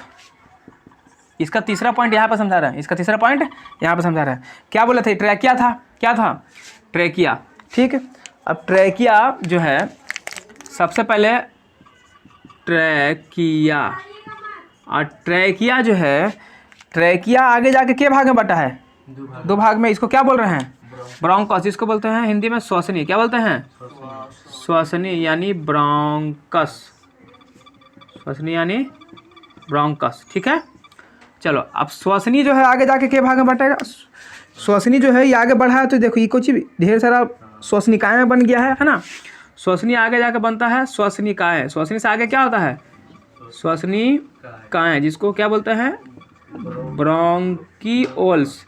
इसका तीसरा पॉइंट यहाँ पर समझा रहा है, इसका तीसरा पॉइंट यहाँ पर समझा रहा है। क्या बोले थे, ट्रैकिया था, क्या था, ट्रैकिया, ठीक। अब ट्रैकिया जो है, सबसे पहले ट्रैकिया, और ट्रैकिया जो है, ट्रैकिया आगे जाके के भाग में बटा है, दो भाग में। इसको क्या बोल रहे हैं, ब्रोंकस, इसको बोलते हैं हिंदी में श्वसनी, क्या बोलते हैं, श्वसनी यानी ब्रोंकस, श्वसनी यानी ब्रोंकस, ठीक है। चलो अब श्वसनी जो है आगे जाके के भाग में बटेगा, श्वसनी जो है ये आगे बढ़ा है, तो देखो ये कुछ ढेर सारा श्वसनिकाएं में बन गया है ना। श्वसनी आगे जाके बनता है श्वसनिकाएं, श्वसनी से आगे क्या होता है, श्वसनिकाएं, जिसको क्या बोलते हैं, ब्रोंकिओल्स,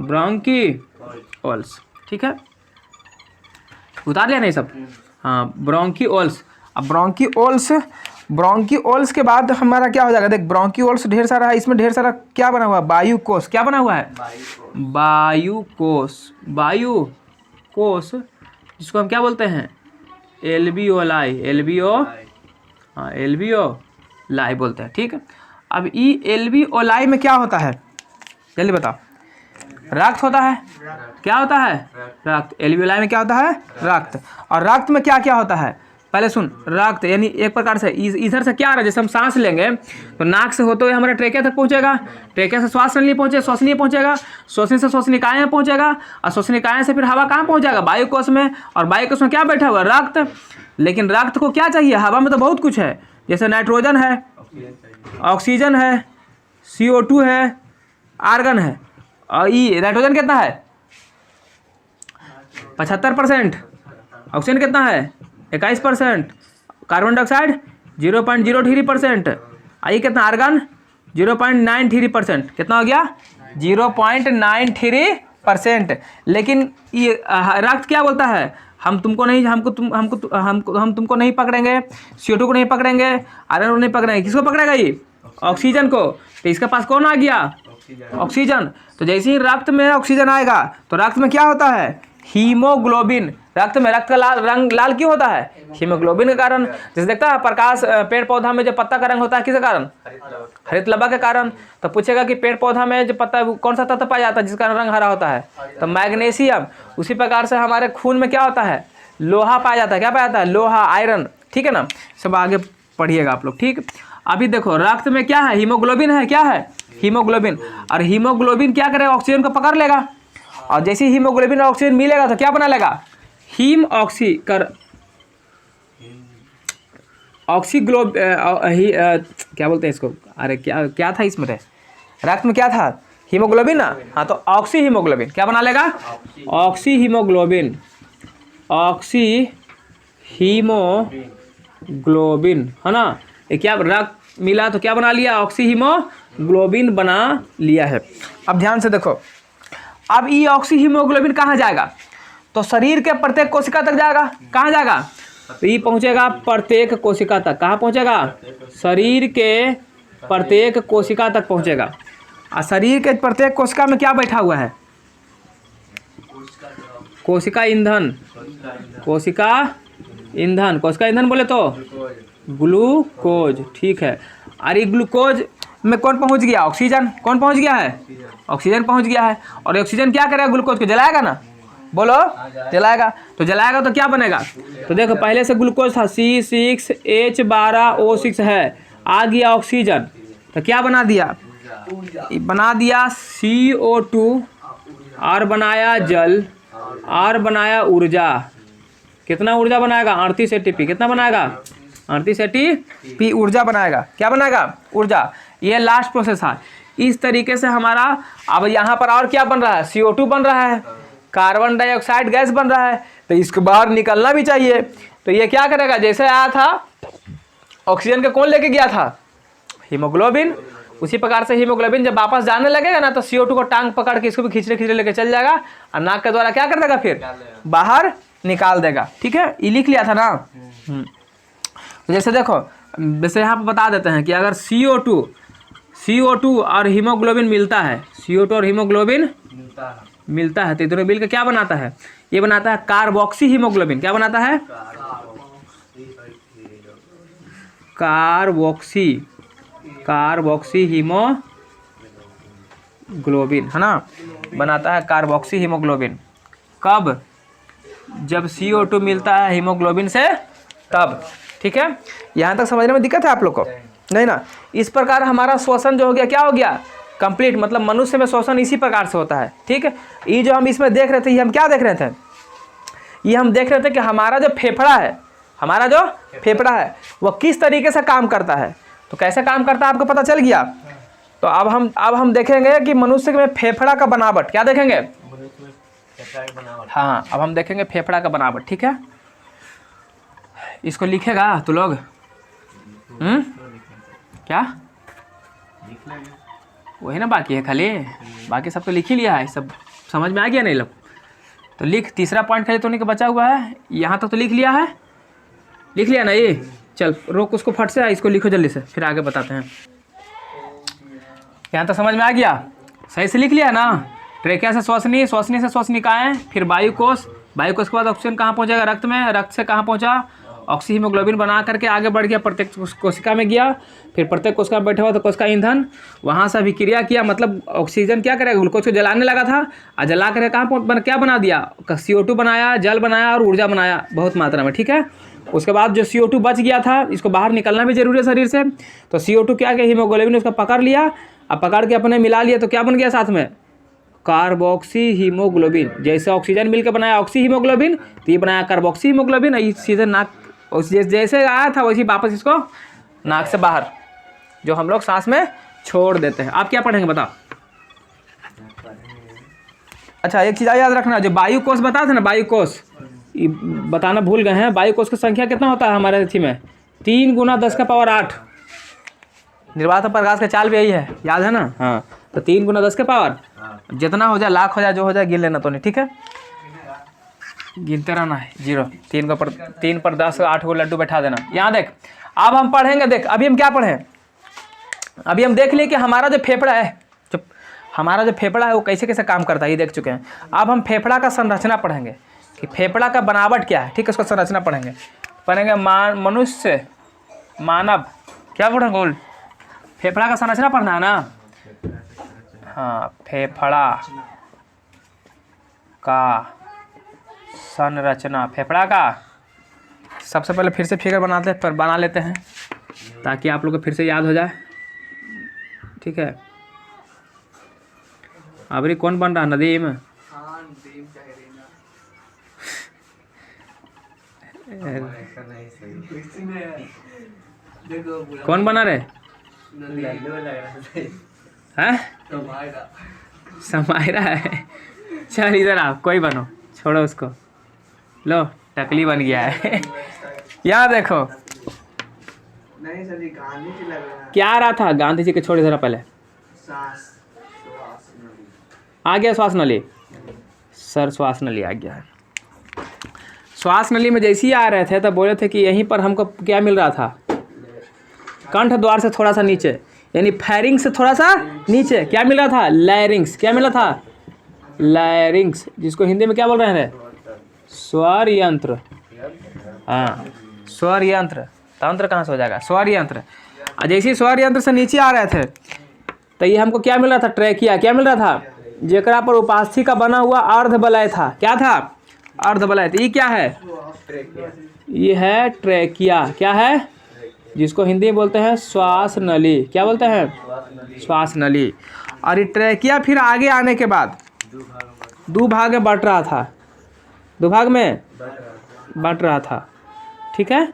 ब्रोंकिओल्स, ठीक है, उतार लिया नहीं सब, हाँ, ब्रोंकिओल्स। अब ब्रोंकिओल्स के बाद हमारा क्या हो जाएगा, देख ब्रोंकिओल्स ढेर सारा है, इसमें ढेर सारा क्या बना हुआ है, वायुकोश, क्या बना हुआ है, वायुकोश, जिसको हम क्या बोलते हैं, एल्वियोलाई, एल्वियोलाई बोलते हैं, ठीक है। अब ये एल्वियोलाई में क्या होता है, जल्दी बताओ, रक्त होता है, क्या होता है, रक्त। एल्वियोलाई में क्या होता है, रक्त। और रक्त में क्या क्या होता है, पहले सुन, रक्त यानी एक प्रकार से इधर से क्या आ रहा है, जैसे हम सांस लेंगे तो नाक से होते हुए हमारे ट्रेकिया तक पहुंचेगा, ट्रेकिया से श्वास नली पहुंचे, श्वसनीय पहुंचेगा, श्वसनी से श्वसनिकाएं में पहुंचेगा, और श्वसनिकाएं से फिर हवा कहाँ पहुंच जाएगा, वायुकोश में, और वायुकोश में क्या बैठा हुआ, रक्त। लेकिन रक्त को क्या चाहिए, हवा में तो बहुत कुछ है, जैसे नाइट्रोजन है, ऑक्सीजन है, CO2 है, आर्गन है, और ये नाइट्रोजन कितना है 75%, ऑक्सीजन कितना है 21%, कार्बन डाइऑक्साइड 0.03%, आई कितना, आर्गन 0.93%, कितना हो गया 0.93%। लेकिन ये रक्त क्या बोलता है, हम तुमको नहीं, हम तुमको नहीं पकड़ेंगे, CO2 को नहीं पकड़ेंगे, आयरन को नहीं पकड़ेंगे, किसको पकड़ेगा ये, ऑक्सीजन को। तो इसके पास कौन आ गया, ऑक्सीजन। तो जैसे ही रक्त में ऑक्सीजन आएगा तो रक्त में क्या होता है, हीमोग्लोबिन। रक्त में, रक्त का रंग लाल क्यों होता है, हीमोग्लोबिन के कारण। जैसे देखता है प्रकाश, पेड़ पौधा में जो पत्ता का रंग होता है किसके कारण, हरित लबा के कारण। तो पूछेगा कि पेड़ पौधा में जो पत्ता कौन सा तत्व पाया जाता है जिसका रंग हरा होता है, तो मैग्नीशियम। उसी प्रकार से हमारे खून में क्या होता है, लोहा पाया जाता है, क्या पाया जाता है, लोहा, आयरन, ठीक है ना। सब आगे पढ़िएगा आप लोग, ठीक। अभी देखो रक्त में क्या है, हीमोग्लोबिन है, क्या है, हीमोग्लोबिन। और हीमोग्लोबिन क्या करेगा, ऑक्सीजन को पकड़ लेगा, और जैसे ही हीमोग्लोबिन और ऑक्सीजन मिलेगा तो क्या बना लेगा, हीम ऑक्सी कर ऑक्सीग्लोब क्या बोलते हैं इसको, अरे क्या क्या था इसमें, रक्त में क्या था, हीमोग्लोबिन ना, हाँ, तो ऑक्सी हीमोग्लोबिन क्या बना लेगा, ऑक्सी हीमोग्लोबिन, ऑक्सी हीमोग्लोबिन, है ना। ये क्या, रक्त मिला तो क्या बना लिया, ऑक्सी हीमोग्लोबिन बना लिया है। अब ध्यान से देखो, अब ये ऑक्सी हीमोग्लोबिन कहाँ जाएगा, तो शरीर के प्रत्येक कोशिका तक जाएगा। कहाँ जाएगा, तो ये पहुँचेगा प्रत्येक कोशिका तक। कहाँ पहुँचेगा, शरीर के प्रत्येक कोशिका तक पहुँचेगा। और शरीर के प्रत्येक कोशिका में क्या बैठा हुआ है, कोशिका ईंधन, कोशिका ईंधन, कोशिका ईंधन बोले तो ग्लूकोज, ठीक है। और ये ग्लूकोज में कौन पहुंच गया? ऑक्सीजन। कौन पहुंच गया है? ऑक्सीजन पहुंच गया है। और ऑक्सीजन क्या करेगा? ग्लूकोज को जलाएगा ना, बोलो, जलाएगा। तो जलाएगा तो क्या बनेगा? तो देखो पहले से ग्लूकोज था C6H12O6 है, आ गया ऑक्सीजन, तो क्या बना दिया? बना दिया CO2 और बनाया जल और बनाया ऊर्जा। कितना ऊर्जा बनाएगा? 38 ATP। कितना बनाएगा? 38 ATP ऊर्जा बनाएगा। क्या बनाएगा? ऊर्जा। ये लास्ट प्रोसेस है। इस तरीके से हमारा अब यहाँ पर और क्या बन रहा है? CO2 बन रहा है, कार्बन डाइऑक्साइड गैस बन रहा है, तो इसको बाहर निकलना भी चाहिए। तो ये क्या करेगा? जैसे आया था ऑक्सीजन के कौन लेके गया था? हीमोग्लोबिन। उसी प्रकार से हीमोग्लोबिन जब वापस जाने लगेगा ना, तो CO2 को टांग पकड़ के इसको भी खींचने खींचने लेके चल जाएगा और नाक के द्वारा क्या कर देगा? फिर बाहर निकाल देगा। ठीक है, ये लिख लिया था ना। तो जैसे देखो, जैसे यहाँ पर बता देते हैं कि अगर CO2 और हीमोग्लोबिन मिलता है, CO2 और हीमोग्लोबिन मिलता है, तो दोनों मिलकर क्या बनाता है? ये बनाता है कार्बोक्सी हीमोग्लोबिन। क्या बनाता है? कार्बोक्सी हीमोग्लोबिन, है ना, बनाता है कार्बोक्सी हीमोग्लोबिन। कब? जब CO2 मिलता है हीमोग्लोबिन से, तब। ठीक है, यहाँ तक समझने में दिक्कत है आप लोग को? नहीं ना। इस प्रकार हमारा श्वसन जो हो गया, क्या हो गया? कंप्लीट। मतलब मनुष्य में श्वसन इसी प्रकार से होता है। ठीक है, ये जो हम इसमें देख रहे थे, ये हम क्या देख रहे थे? ये हम देख रहे थे कि हमारा जो फेफड़ा है, वह किस तरीके से काम करता है। तो कैसे काम करता है आपको पता चल गया। तो अब हम देखेंगे कि मनुष्य में फेफड़ा का बनावट। क्या देखेंगे? हाँ, अब हम देखेंगे फेफड़ा का बनावट। ठीक है, इसको लिखेगा तू लोग? क्या वही ना बाकी है? खाली बाकी सब तो लिख ही लिया है, सब समझ में आ गया नहीं लोग? तो लिख, तीसरा पॉइंट खाली तो बचा हुआ है, यहाँ तक तो लिख लिया है। लिख लिया ना ये? चल रोक उसको, फट से इसको लिखो जल्दी से, फिर आगे बताते हैं। यहाँ तक समझ में आ गया? सही से लिख लिया ना? ट्रेकिया से श्वसनी, श्वसनी से श्वसनिकाएँ, फिर वायुकोश, वायुकोश के बाद ऑक्सीजन कहाँ पहुँचेगा? रक्त में, रक्त से कहाँ पहुँचा? ऑक्सी हीमोग्लोबिन बना करके आगे बढ़ गया, प्रत्येक कोशिका में गया, फिर प्रत्येक कोशिका में बैठा हुआ तो कोशिका ईंधन, वहाँ से अभिक्रिया किया। मतलब ऑक्सीजन क्या करेगा? ग्लूकोज को जलाने लगा था, और जला करके कहाँ क्या बना दिया? CO2 बनाया, जल बनाया और ऊर्जा बनाया बहुत मात्रा में। ठीक है, उसके बाद जो CO2 बच गया था, इसको बाहर निकलना भी जरूरी है शरीर से। तो CO2 क्या किया? हीमोग्लोबिन उसका पकड़ लिया, अब पकड़ के अपने मिला लिया, तो क्या बन गया साथ में? Carboxy haemoglobin. जैसे ऑक्सीजन मिलकर बनाया ऑक्सी हीमोग्लोबिन, तो ये बनाया कार्बोक्सी हीमोग्लोबिन। सीधे नाक जैसे आया था वैसे वापस इसको नाक से बाहर, जो हम लोग सांस में छोड़ देते हैं। आप क्या पढ़ेंगे बताओ? अच्छा, एक चीज़ याद रखना, जो वायुकोश बताए थे ना, वायुकोश बताना भूल गए हैं। वायुकोश की संख्या कितना होता है हमारे अथी में? 3 × 10⁸ निर्वात प्रकाश का चाल भी यही है, याद है ना? हाँ, तो 3 × 10⁻, जितना हो जाए, लाख हो जाए, जो हो जाए गिन लेना तो नहीं। ठीक है, गिनते रहना है, 0 3 पर 10 8 को लड्डू बैठा देना। यहाँ देख, अब हम पढ़ेंगे। देख, अभी हम क्या पढ़ें? अभी हम देख लिए कि हमारा जो फेफड़ा है, वो कैसे कैसे काम करता है, ये देख चुके हैं। अब हम फेफड़ा का संरचना पढ़ेंगे कि फेफड़ा का बनावट क्या है। ठीक है, उसका संरचना पढ़ेंगे। मनुष्य, मानव, क्या पढ़ेंगे? बोल, फेफड़ा का संरचना पढ़ना है ना? हाँ, फेफड़ा का संरचना। फेफड़ा का सबसे पहले फिर से फिगर बना लेते हैं, ताकि आप लोग को फिर से याद हो जाए। ठीक है, अबरी कौन बन रहा? नदीम। कौन बना रहे? हैं? समायरा है। चल इधर आप, कोई बनो, छोड़ो उसको। लो, टकली बन गया है। यहाँ देखो, नहीं सर, गांधी जी लग रहा है। क्या आ रहा था? गांधी जी के छोड़ जरा पहले। आ गया श्वास नली सर, श्वास नली आ गया है। श्वास नली में जैसे ही आ रहे थे, तब बोले थे कि यहीं पर हमको क्या मिल रहा था? कंठ द्वार से थोड़ा सा नीचे, यानी फैरिंग्स से थोड़ा सा नीचे क्या मिल रहा था? लैरिंग्स। क्या मिला था? लैरिंग्स, जिसको हिंदी में क्या बोल रहे हैं? स्वर यंत्र। हाँ, स्वर यंत्र। तंत्र कहाँ से हो जाएगा? स्वर यंत्र। और जैसे ही स्वर यंत्र से नीचे आ रहे थे तो ये हमको क्या मिल रहा था, ट्रैकिया। क्या मिल रहा था, जेकरा पर उपास्थि का बना हुआ अर्धवलय था। क्या था, अर्धवलय। तो ये क्या है, ये है ट्रैकिया। क्या है, जिसको हिंदी में बोलते हैं श्वास नली। क्या बोलते हैं, श्वास नली। और ये ट्रैकिया फिर आगे आने के बाद दो भाग में बट रहा था, दो भाग में बट रहा था। ठीक है,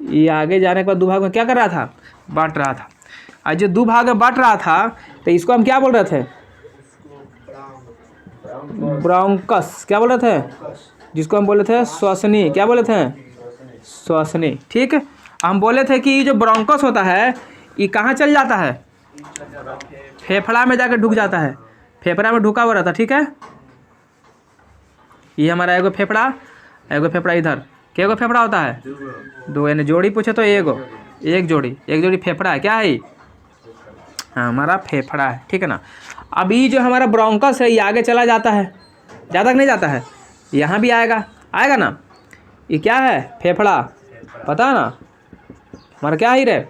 ये आगे जाने के बाद दो भाग में क्या कर रहा था, बट रहा था। और जो दो भाग में बट रहा था तो इसको हम क्या बोल रहे थे, ब्रोंकस। क्या बोल रहे थे, जिसको हम बोले थे श्वसनी। क्या बोले थे, श्वसनी। ठीक है, हम बोले थे कि ये जो ब्रोंकस होता है ये कहाँ चल जाता है, फेफड़ा में जाकर ढुक जाता है, फेफड़ा में ढुका हुआ रहता। ठीक है, ये हमारा एगो फेफड़ा, एगो फेफड़ा इधर। क्या फेफड़ा होता है, दो, यानी जोड़ी पूछे तो एगो, एक जोड़ी फेफड़ा है। क्या है, हाँ हमारा फेफड़ा है। ठीक है ना। अब ये जो हमारा ब्रोंकस है ये आगे चला जाता है, ज़्यादा नहीं जाता है, यहाँ भी आएगा, आएगा ना। ये क्या है, फेफड़ा, पता है ना हमारा क्या ही रहे,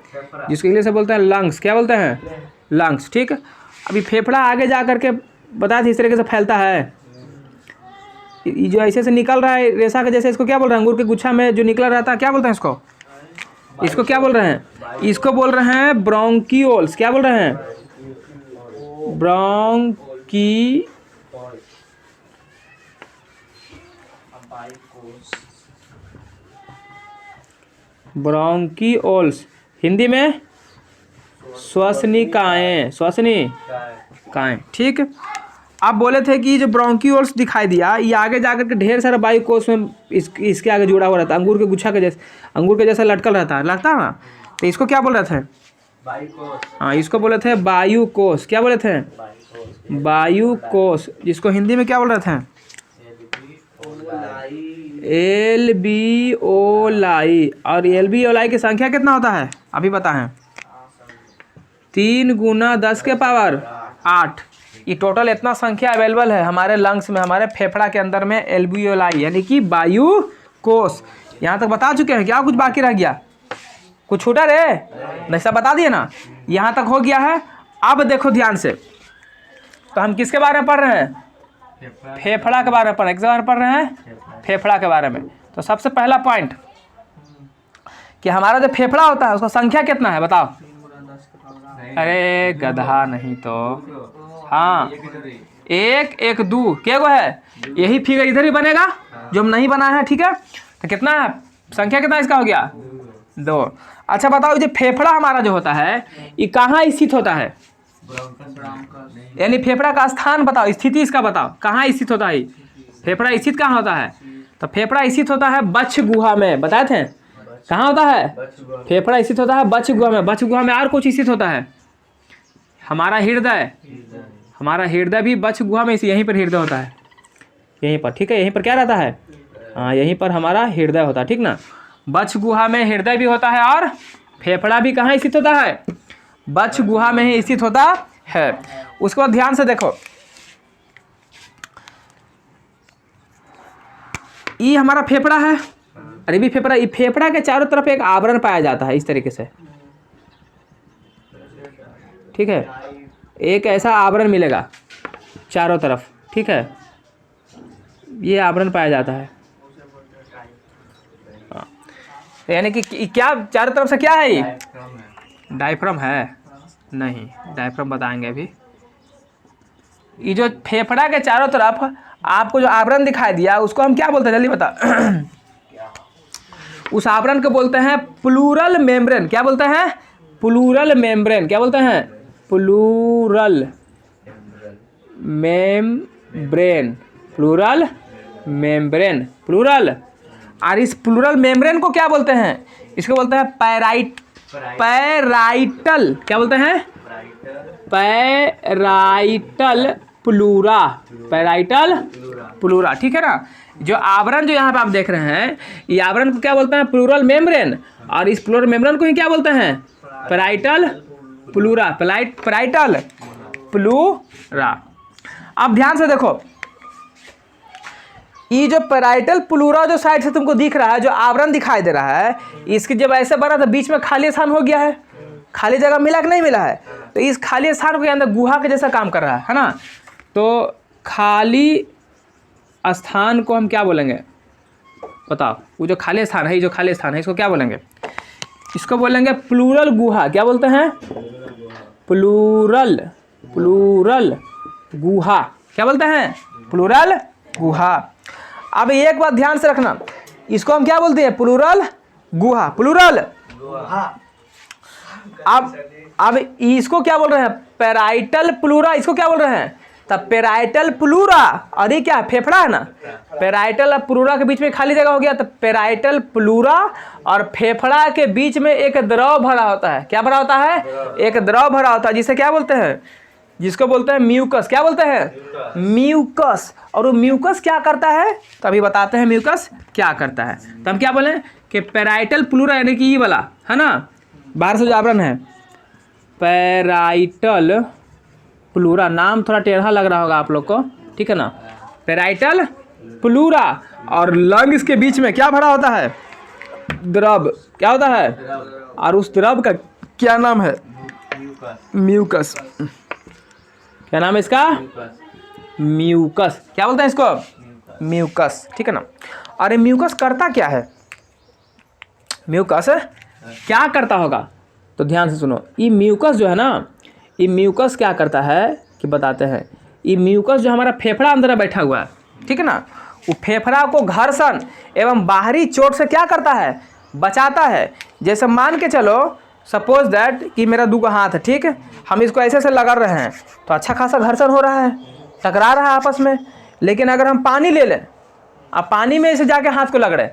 जिसको इंग्लिश से बोलते हैं लंग्स। क्या बोलते हैं, लंग्स। ठीक है, अभी फेफड़ा आगे जा करके बता इस तरीके से फैलता है। ये जो ऐसे से निकल रहा है रेशा के जैसे, इसको क्या बोल रहे हैं, अंगूर के गुच्छा में जो निकला रहता है, क्या बोलते हैं इसको, इसको क्या बोल रहे हैं, इसको बोल रहे हैं ब्रोंकियोल्स। क्या बोल रहे हैं, ब्रोंकियोल्स। हिंदी में श्वसनिकाएं, श्वसनिकाएं। ठीक है, आप बोले थे कि जो ब्रोंकियोल्स दिखाई दिया ये आगे जाकर के ढेर सारा वायु कोष में इसके आगे जुड़ा हुआ रहता है, अंगूर के गुच्छा के जैसे, अंगूर के जैसा लटकल रहता है ना। तो इसको क्या बोल रहे थे, हाँ इसको बोले थे वायु कोष। क्या बोले थे, वायु कोष, जिसको हिंदी में क्या बोल रहे थे, एल्वियोलाई। और एल्वियोलाई की संख्या कितना होता है, अभी पता है, 3 × 10⁸ ये टोटल इतना संख्या अवेलेबल है हमारे लंग्स में, हमारे फेफड़ा के अंदर में एल्वियोलाई यानी कि वायु कोष। यहाँ तक बता चुके हैं, क्या कुछ बाकी रह गया, कुछ छूटा रे, नहीं सब बता दिए ना, यहाँ तक हो गया है। अब देखो ध्यान से, तो हम किसके बारे में पढ़ रहे हैं, फेफड़ा के बारे में पढ़ रहे हैं। किसके बारे में पढ़ रहे हैं, फेफड़ा के बारे में। तो सबसे पहला पॉइंट कि हमारा जो फेफड़ा होता है उसका संख्या कितना है बताओ। अरे गधा नहीं तो, हाँ 1 1 2 क्या गो है, यही फिगर इधर ही बनेगा जो हम नहीं बनाए हैं। ठीक है, तो कितना है, संख्या कितना इसका हो गया, 2। अच्छा बताओ, जो फेफड़ा हमारा जो होता है ये कहाँ स्थित होता है, यानी फेफड़ा का स्थान बताओ, स्थिति इसका बताओ, कहाँ स्थित होता है फेफड़ा, स्थित कहाँ होता है। तो फेफड़ा स्थित होता है बच्छ गुहा में, बताए थे कहाँ होता है, फेफड़ा स्थित होता है बच्छ गुहा में। बच्छ गुहा में और कुछ स्थित होता है, हमारा हृदय, हमारा हृदय भी बच्छ गुहा में, यहीं पर हृदय होता है, यहीं पर। ठीक है, यहीं पर क्या रहता है, हाँ यहीं पर हमारा हृदय होता है। ठीक ना, बच्छ गुहा में हृदय भी होता है और फेफड़ा भी कहाँ स्थित होता है, बच्छ गुहा में ही स्थित होता है। उसके बाद ध्यान से देखो, ये हमारा फेफड़ा है, अरे भी फेफड़ा, ये फेफड़ा के चारों तरफ एक आवरण पाया जाता है इस तरीके से। ठीक है, एक ऐसा आवरण मिलेगा चारों तरफ। ठीक है, ये आवरण पाया जाता है, यानी कि क्या चारों तरफ से क्या है, ये डायफ्राम है, नहीं डायफ्राम बताएंगे अभी। ये जो फेफड़ा के चारों तरफ आपको जो आवरण दिखाई दिया उसको हम क्या बोलते हैं, जल्दी बता। उस आवरण को बोलते हैं प्लूरल मेम्ब्रेन। क्या बोलते हैं, प्लूरल मेम्ब्रेन। क्या बोलते हैं, pleural membrane, pleural membrane, pleural. और इस प्लूरल मेम्ब्रेन को क्या बोलते हैं, इसको बोलते हैं पैराइटल। क्या बोलते हैं, पैराइटल प्लूरा, पैराइटल प्लूरा। ठीक है ना, जो आवरण जो यहाँ पे आप देख रहे हैं ये आवरण को क्या बोलते हैं, प्लूरल मेम्ब्रेन। और इस प्लूरल मेम्ब्रेन को ही क्या बोलते हैं, पैराइटल प्लूरा, पैराइटल प्लूरा। अब ध्यान से देखो, ये जो पैराइटल प्लूरा जो साइड से तुमको दिख रहा है, जो आवरण दिखाई दे रहा है, इसके जब ऐसे बना तो बीच में खाली स्थान हो गया है, खाली जगह मिला कि नहीं मिला है? तो इस खाली स्थान के अंदर गुहा के जैसा काम कर रहा है ना। तो खाली स्थान को हम क्या बोलेंगे बताओ? वो जो खाली स्थान है, ये जो खाली स्थान है इसको क्या बोलेंगे? इसको बोलेंगे प्लूरल गुहा। क्या बोलते हैं? प्लूरल गुहा। क्या बोलते हैं? प्लूरल गुहा। अब एक बात ध्यान से रखना, इसको हम क्या बोलते हैं? प्लूरल गुहा, प्लूरल। अब इसको क्या बोल रहे हैं? Parietal pleura. इसको क्या बोल रहे हैं? तब पेराइटल प्लूरा। और ये क्या? फेफड़ा है ना। पेराइटल और प्लूरा के बीच में खाली जगह हो गया, तो पेराइटल प्लूरा और फेफड़ा के बीच में एक द्रव भरा होता है। क्या भरा होता है? एक द्रव भरा होता है, जिसे क्या बोलते हैं? जिसको बोलते हैं म्यूकस। क्या बोलते हैं? म्यूकस। और वो म्यूकस क्या करता है? तो अभी बताते हैं म्यूकस क्या करता है। तो हम क्या बोलें कि पेराइटल प्लूरा यानी कि ये वाला है ना, बाहर से जो आवरण है, पेराइटल प्लूरा। नाम थोड़ा टेढ़ा लग रहा होगा आप लोग को, ठीक है ना। पेराइटल प्लूरा और लंग्स के बीच में क्या भरा होता है? द्रव। क्या होता है? और उस द्रव का क्या नाम है? म्यूकस। क्या नाम है इसका? म्यूकस। क्या बोलते हैं इसको? म्यूकस, ठीक है ना। अरे म्यूकस करता क्या है? म्यूकस क्या करता होगा? तो ध्यान से सुनो। ये म्यूकस जो है ना, ये म्यूकस क्या करता है कि बताते हैं। ये म्यूकस जो हमारा फेफड़ा अंदर बैठा हुआ है, ठीक है ना, वो फेफड़ा को घर्षण एवं बाहरी चोट से क्या करता है? बचाता है। जैसे मान के चलो, सपोज दैट कि मेरा 2 हाथ है, ठीक है, हम इसको ऐसे से लगा रहे हैं तो अच्छा खासा घर्षण हो रहा है, टकरा रहा है आपस में। लेकिन अगर हम पानी ले लें, अब पानी में ऐसे जाके हाथ को लग रहे,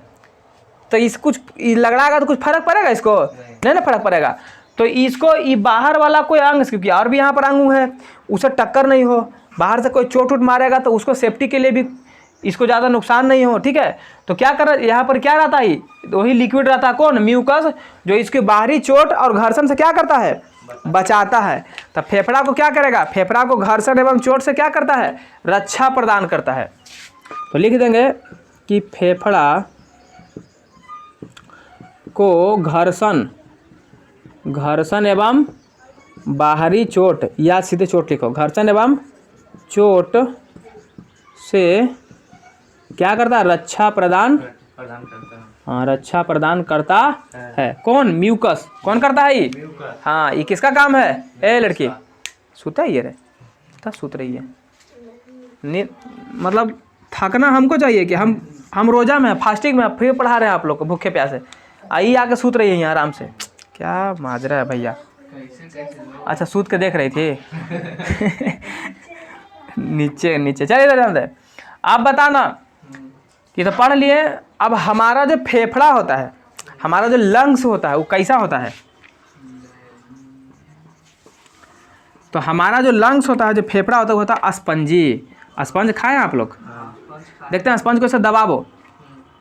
तो इस कुछ लगड़ाएगा तो कुछ फर्क पड़ेगा इसको? नहीं ना फर्क पड़ेगा। तो इसको ये बाहर वाला कोई अंग, क्योंकि और भी यहाँ पर अंग है, उसे टक्कर नहीं हो, बाहर से कोई चोट मारेगा तो उसको सेफ्टी के लिए भी इसको ज़्यादा नुकसान नहीं हो, ठीक है। तो क्या कर यहाँ पर क्या रहता है? वही लिक्विड रहता है, कौन? म्यूकस, जो इसकी बाहरी चोट और घर्षण से क्या करता है? बचाता है। तो फेफड़ा को क्या करेगा? फेफड़ा को घर्षण एवं चोट से क्या करता है? रक्षा प्रदान करता है। तो लिख देंगे कि फेफड़ा को घर्षण एवं बाहरी चोट, या सीधे चोट लिखो, घर्षण एवं चोट से क्या करता है? रक्षा प्रदान करता है। हाँ, रक्षा प्रदान करता है। कौन? म्यूकस। कौन करता है ये? हाँ, ये किसका काम है? ए लड़की, सूता ही है रे, तब सूत रही है। मतलब थकना हमको चाहिए कि हम रोजा में, फास्टिंग में, फिर पढ़ा रहे हैं आप लोग को भूखे प्यासे, आई आके सूत रही है यहाँ आराम से। क्या माजरा है भैया? अच्छा, सूत के देख रही थी। नीचे चलिए ध्यान दे। आप बताना, ये तो पढ़ लिए। अब हमारा जो फेफड़ा होता है, हमारा जो लंग्स होता है, वो कैसा होता है? तो हमारा जो लंग्स होता है, जो फेफड़ा होता है, वो होता है स्पंजी। स्पंज खाएं आप लोग? देखते हैं स्पंज को ऐसे दबावो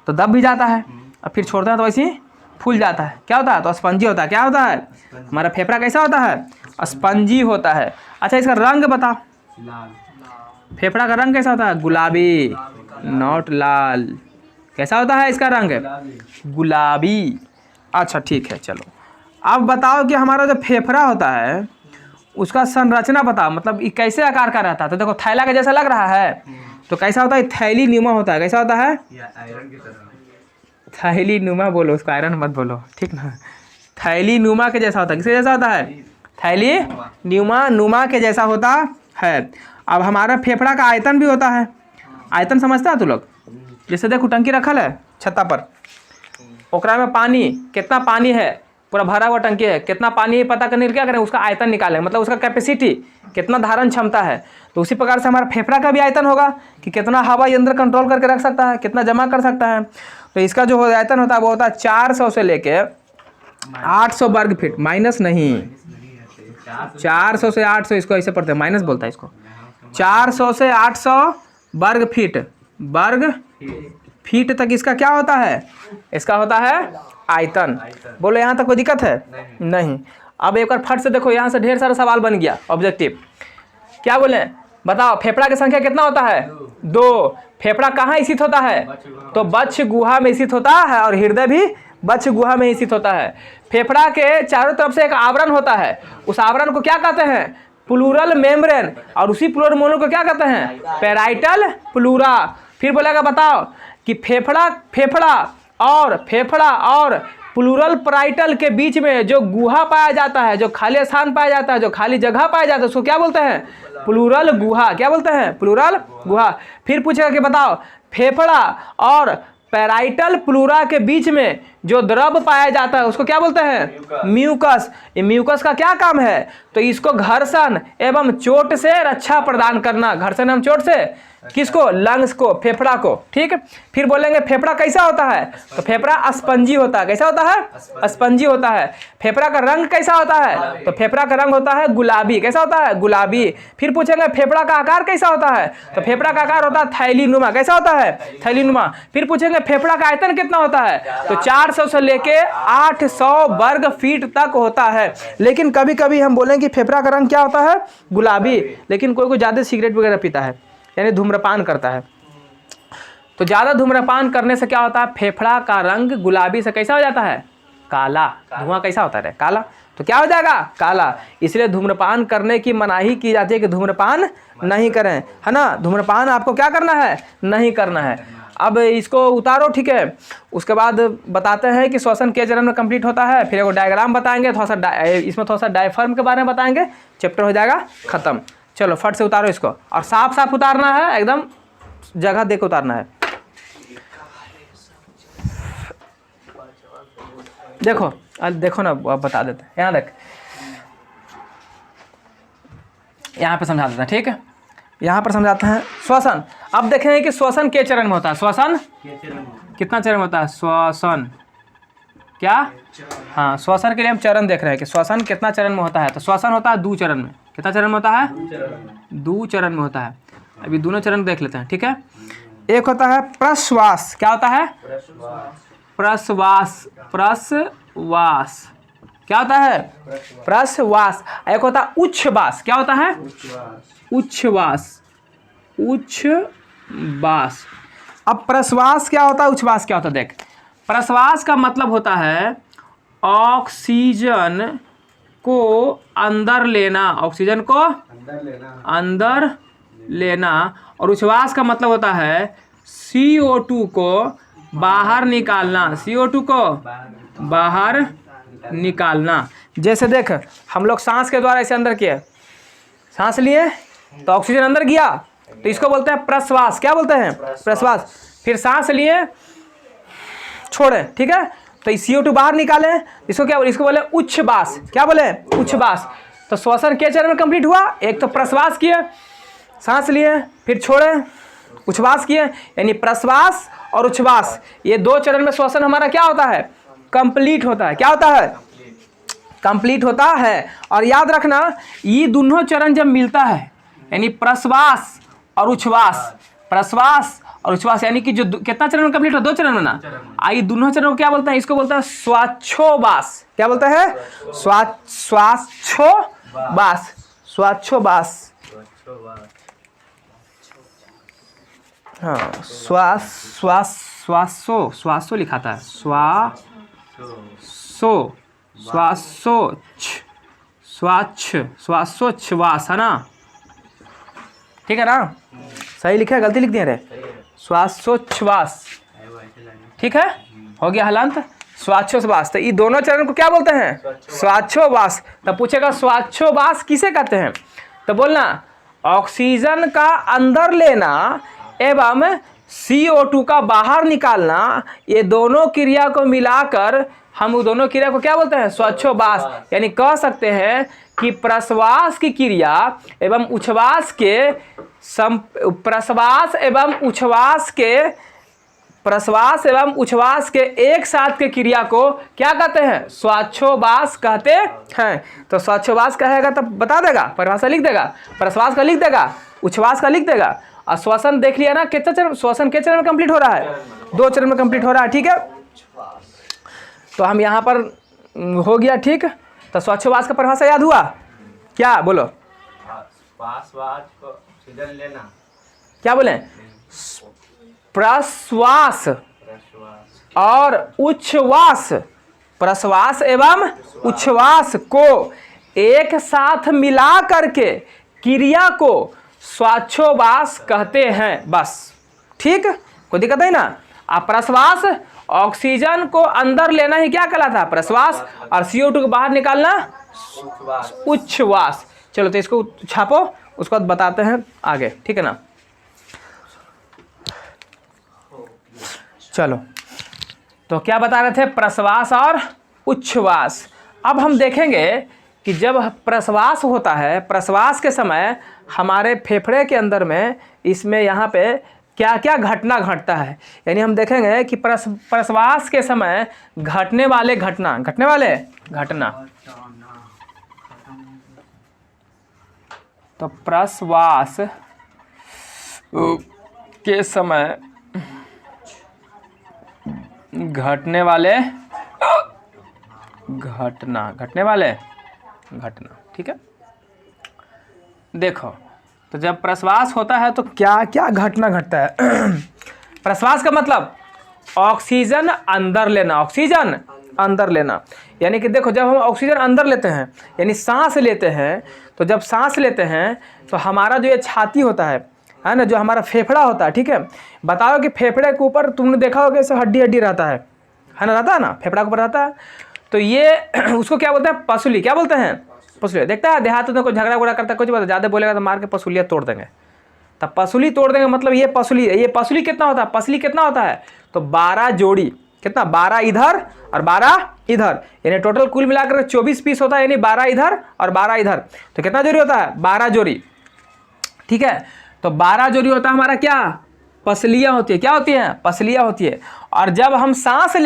तो दब भी जाता है, और फिर छोड़ते हैं तो वैसे ही फूल जाता है। क्या होता है? तो स्पंजी होता है। क्या होता है? हमारा फेफड़ा कैसा होता है? स्पंजी होता है। अच्छा, इसका रंग बता। फेफड़ा का रंग कैसा होता है? गुलाबी, नॉट लाल। कैसा होता है इसका रंग? गुलाबी। अच्छा ठीक है, चलो अब बताओ कि हमारा जो फेफड़ा होता है उसका संरचना बताओ, मतलब ये कैसे आकार का रहता है? तो देखो थैला के जैसा लग रहा है, तो कैसा होता है? थैली नुमा होता है। कैसा होता है? आयरन की तरह। थैली नुमा बोलो, उसको आयरन मत बोलो, ठीक ना। थैली नुमा के जैसा होता है। किसके जैसा होता है? थैली नुमा के जैसा होता है। अब हमारा फेफड़ा का आयतन भी होता है। आयतन समझता है तू लोग? जैसे देखो टंकी रखल है छत्ता पर, ओकरा में पानी, कितना पानी है, पूरा भरा हुआ टंकी है, कितना पानी है पता करने के क्या करें? उसका आयतन निकालें, मतलब उसका कैपेसिटी, कितना धारण क्षमता है। तो उसी प्रकार से हमारा फेफड़ा का भी आयतन होगा कि कितना हवा ये अंदर कंट्रोल करके रख सकता है, कितना जमा कर सकता है। तो इसका जो आयतन होता है वो होता है 400 से लेके 800 वर्ग फीट। माइनस नहीं, 400 से 800, इसको ऐसे पढ़ते हैं, माइनस बोलता है इसको। 400 से 800 वर्ग फीट तक इसका क्या होता है? इसका होता है आयतन। बोलो यहाँ तक कोई दिक्कत है? नहीं। अब एक बार फट से देखो, यहाँ से ढेर सारा सवाल बन गया ऑब्जेक्टिव। क्या बोले? बताओ फेफड़ा की संख्या कितना होता है? 2। फेफड़ा कहाँ स्थित होता है? तो बच्छ गुहा में स्थित होता है, और हृदय भी वक्ष गुहा में ही स्थित होता है। फेफड़ा के चारों तरफ से एक आवरण होता है, उस आवरण को क्या कहते हैं? Pleural membrane. और उसी प्लूरल मेम्ब्रेन को क्या कहते हैं? Parietal pleura. फिर बोलेगा बताओ कि फेफड़ा और प्लूरल पैराइटल के बीच में जो गुहा पाया जाता है, जो खाली स्थान पाया जाता है, जो खाली जगह पाया जाता है, उसको क्या बोलते हैं? प्लूरल गुहा। क्या बोलते हैं? प्लूरल गुहा। फिर पूछेगा कि बताओ फेफड़ा और पैराइटल प्लूरा के बीच में जो द्रव पाया जाता है उसको क्या बोलते हैं? म्यूकस। ये म्यूकस का क्या काम है? तो इसको घर्षण एवं चोट से रक्षा प्रदान करना। घर्षण एवं चोट से किसको? लंग्स को, फेफड़ा को। ठीक। फिर बोलेंगे फेफड़ा कैसा होता है? तो फेफड़ा स्पंजी होता है। कैसा होता है? स्पंजी होता है। फेफड़ा का रंग कैसा होता है? तो फेफड़ा का रंग होता है गुलाबी। कैसा होता है? गुलाबी। फिर पूछेंगे फेफड़ा का आकार कैसा होता है? तो फेफड़ा का आकार होता है थैलीनुमा। कैसा होता है? थैलीनुमा। फिर पूछेंगे फेफड़ा का आयतन कितना होता है? तो 400 से लेके 800 वर्ग फीट तक होता है। लेकिन कभी कभी हम बोलेंगे कि फेफड़ा का रंग क्या होता है? गुलाबी। लेकिन कोई ज़्यादा सिगरेट वगैरह पीता है, यानी धूम्रपान करता है, तो ज़्यादा धूम्रपान करने से क्या होता है? फेफड़ा का रंग गुलाबी से कैसा हो जाता है? काला। धुआं कैसा होता है? काला। तो क्या हो जाएगा? काला। इसलिए धूम्रपान करने की मनाही की जाती है कि धूम्रपान नहीं करें, है ना। धूम्रपान आपको क्या करना है? नहीं करना है। अब इसको उतारो, ठीक है। उसके बाद बताते हैं कि श्वसन के चरण में कंप्लीट होता है। फिर एक डायग्राम बताएंगे, थोड़ा सा इसमें थोड़ा सा डायफ्राम के बारे में बताएंगे, चैप्टर हो जाएगा खत्म। चलो फट से उतारो इसको, और साफ साफ उतारना है, एकदम जगह देकर उतारना है। देखो देखो ना, अब बता देते हैं। यहाँ देख, यहाँ पे समझा देते हैं, ठीक है। यहाँ पर समझाते हैं श्वसन। अब देखेंगे कि श्वसन के चरण में होता है। श्वसन कितना चरण में होता है? श्वसन क्या? हाँ, श्वसन के लिए हम चरण देख रहे हैं कि श्वसन कितना चरण में होता है। तो श्वसन होता है 2 चरण में। कितना चरण में होता है? 2 चरण में होता है। अभी दोनों चरण देख लेते हैं, ठीक है। एक होता है प्रश्वास। क्या होता है? प्रश्वास। प्रश्वास क्या होता है? प्रश्वास। एक होता है उच्छ्वास। क्या होता है? उच्छ्वास। उच्छ्वास। अब प्रश्वास क्या होता है, उच्छ्वास क्या होता है? देख, प्रश्वास का मतलब होता है ऑक्सीजन को अंदर लेना, ऑक्सीजन को अंदर लेना। और उच्छ्वास का मतलब होता है CO2 को बाहर निकालना। CO2 को बाहर निकालना। जैसे देख, हम लोग सांस के द्वारा इसे अंदर किए, सांस लिए तो ऑक्सीजन अंदर गया, तो इसको बोलते हैं प्रश्वास। क्या बोलते हैं? प्रश्वास। फिर सांस लिए, छोड़े, ठीक है, तो CO2 बाहर निकाले, इसको क्या बोले? इसको बोले उच्छ्वास। क्या बोले? उच्छ्वास। तो श्वसन के चरण में कंप्लीट हुआ। एक तो प्रश्वास किए, सांस लिए, फिर छोड़े, उच्छ्वास किए, यानी प्रश्वास और उच्छ्वास, ये 2 चरण में श्वसन हमारा क्या होता है? कंप्लीट होता है। क्या होता है? कंप्लीट होता है। और याद रखना, ये दोनों चरण जब मिलता है, यानी प्रश्वास और उच्छ्वास, प्रश्वास और उच्छ्वास, यानी कि जो कितना चरण में कंप्लीट हो? 2 चरण में ना। आई दोनों चरण को क्या बोलते हैं? इसको बोलते हैं श्वासोच्छ्वास। क्या बोलते हैं? श्वासोच्छ्वास। श्वासोच्छ्वास। हाँ, श्वासो लिखा था, श्वासोच्छ्वास, है ना। ठीक है ना? सही लिखा है, गलती लिख दिए रे? श्वासोच्छ्वास, ठीक है, हो गया हलंत। श्वासोच्छ्वास। तो ये दोनों चरण को क्या बोलते हैं? श्वासोच्छ्वास। तब पूछेगा श्वासोच्छ्वास किसे कहते हैं? तो बोलना ऑक्सीजन का अंदर लेना एवं CO2 का बाहर निकालना, ये दोनों क्रिया को मिलाकर हम दोनों क्रिया को क्या बोलते हैं? श्वासोच्छ्वास। यानी कह सकते हैं कि प्रश्वास की क्रिया एवं उच्छ्वास के प्रश्वास एवं उच्छ्वास के एक साथ के क्रिया को क्या कहते हैं? श्वासोच्छ्वास कहते हैं। तो श्वासोच्छ्वास कहेगा तब बता देगा, परिभाषा लिख देगा, प्रश्वास का लिख देगा, उच्छ्वास का लिख देगा। और श्वसन देख लिया ना, कितना चरण? श्वसन के चरण में कंप्लीट हो रहा है? 2 चरण में कंप्लीट हो रहा है, ठीक है। तो हम यहाँ पर हो गया, ठीक। तो श्वासोच्छ्वास का परिभाषा याद हुआ क्या? बोलो। प्रश्वास को ऑक्सीजन लेना। क्या बोले? प्रश्वास। और उच्छ्वास, प्रश्वास एवं उच्छ्वास को एक साथ मिला करके क्रिया को श्वासोच्छ्वास कहते हैं। बस ठीक, कोई दिक्कत है ना। अब प्रश्वास, ऑक्सीजन को अंदर लेना ही क्या कहलाता है? प्रश्वास, और CO2 को बाहर निकालना उच्छ्वास। चलो तो इसको छापो, उसके बाद बताते हैं आगे, ठीक है ना। चलो तो क्या बता रहे थे? प्रश्वास और उच्छ्वास। अब हम देखेंगे कि जब प्रश्वास होता है, प्रश्वास के समय हमारे फेफड़े के अंदर में, इसमें यहाँ पे क्या क्या घटना घटता है। यानी हम देखेंगे कि प्रश्वास के समय घटने वाले घटना तो प्रश्वास के समय घटने वाले घटना, ठीक है। देखो तो जब प्रश्वास होता है तो क्या क्या घटना घटता है। प्रश्वास का मतलब ऑक्सीजन अंदर लेना, यानी कि देखो जब हम ऑक्सीजन अंदर लेते हैं यानी सांस लेते हैं, तो जब सांस लेते हैं तो हमारा जो ये छाती होता है ना, जो हमारा फेफड़ा होता है, ठीक है। बताओ कि फेफड़े के ऊपर तुमने देखा होगा ऐसे हड्डी रहता है ना, रहता है ना, फेफड़ा के ऊपर रहता है। तो ये उसको क्या बोलते हैं? पसली। क्या बोलते हैं? पसुलिया। देखता है देहात में कोई झगड़ा उगड़ा करता है, कुछ बात ज़्यादा बोलेगा तो मार के पसुलिया तोड़ देंगे। तब पसुली तोड़ देंगे मतलब ये पसुली कितना होता है? पसली कितना होता है? तो 12 जोड़ी। कितना? 12 इधर और 12 इधर, यानी टोटल कुल मिलाकर 24 पीस होता है, यानी 12 इधर और 12 इधर। तो कितना जोड़ी होता है? 12 जोड़ी, ठीक है। तो 12 जोड़ी होता है हमारा क्या? पसलियाँ होती है। क्या होती हैं? पसलियाँ होती है। और जब हम सांस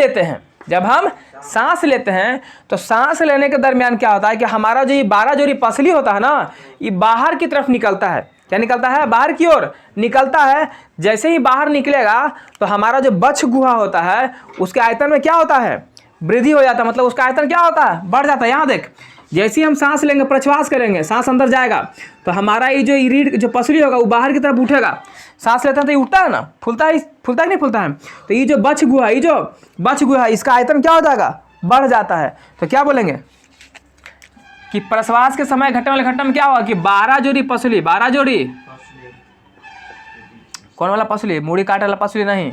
लेते हैं तो सांस लेने के दरमियान क्या होता है कि हमारा जो ये 12 जोड़ी पसली होता है ना, ये बाहर की तरफ निकलता है। क्या निकलता है? बाहर की ओर निकलता है। जैसे ही बाहर निकलेगा तो हमारा जो बच्छ गुहा होता है उसके आयतन में क्या होता है? वृद्धि हो जाता है, मतलब उसका आयतन क्या होता है? बढ़ जाता है। यहाँ देख, जैसे ही हम सांस लेंगे, प्रश्वास करेंगे, सांस अंदर जाएगा तो हमारा ये जो रीढ़ जो पसली होगा वो बाहर की तरफ उठेगा। सांस लेते हैं तो ये उठता है ना, फूलता है कि नहीं फूलता है। तो ये जो बच्छ गुहा इसका आयतन क्या हो जाएगा? बढ़ जाता है। तो क्या बोलेंगे कि प्रश्वास के समय घटने वाले घटना में क्या हुआ कि 12 जोड़ी पसली, 12 जोड़ी कौन वाला पसली? मूड़ी काट वाला पसली नहीं,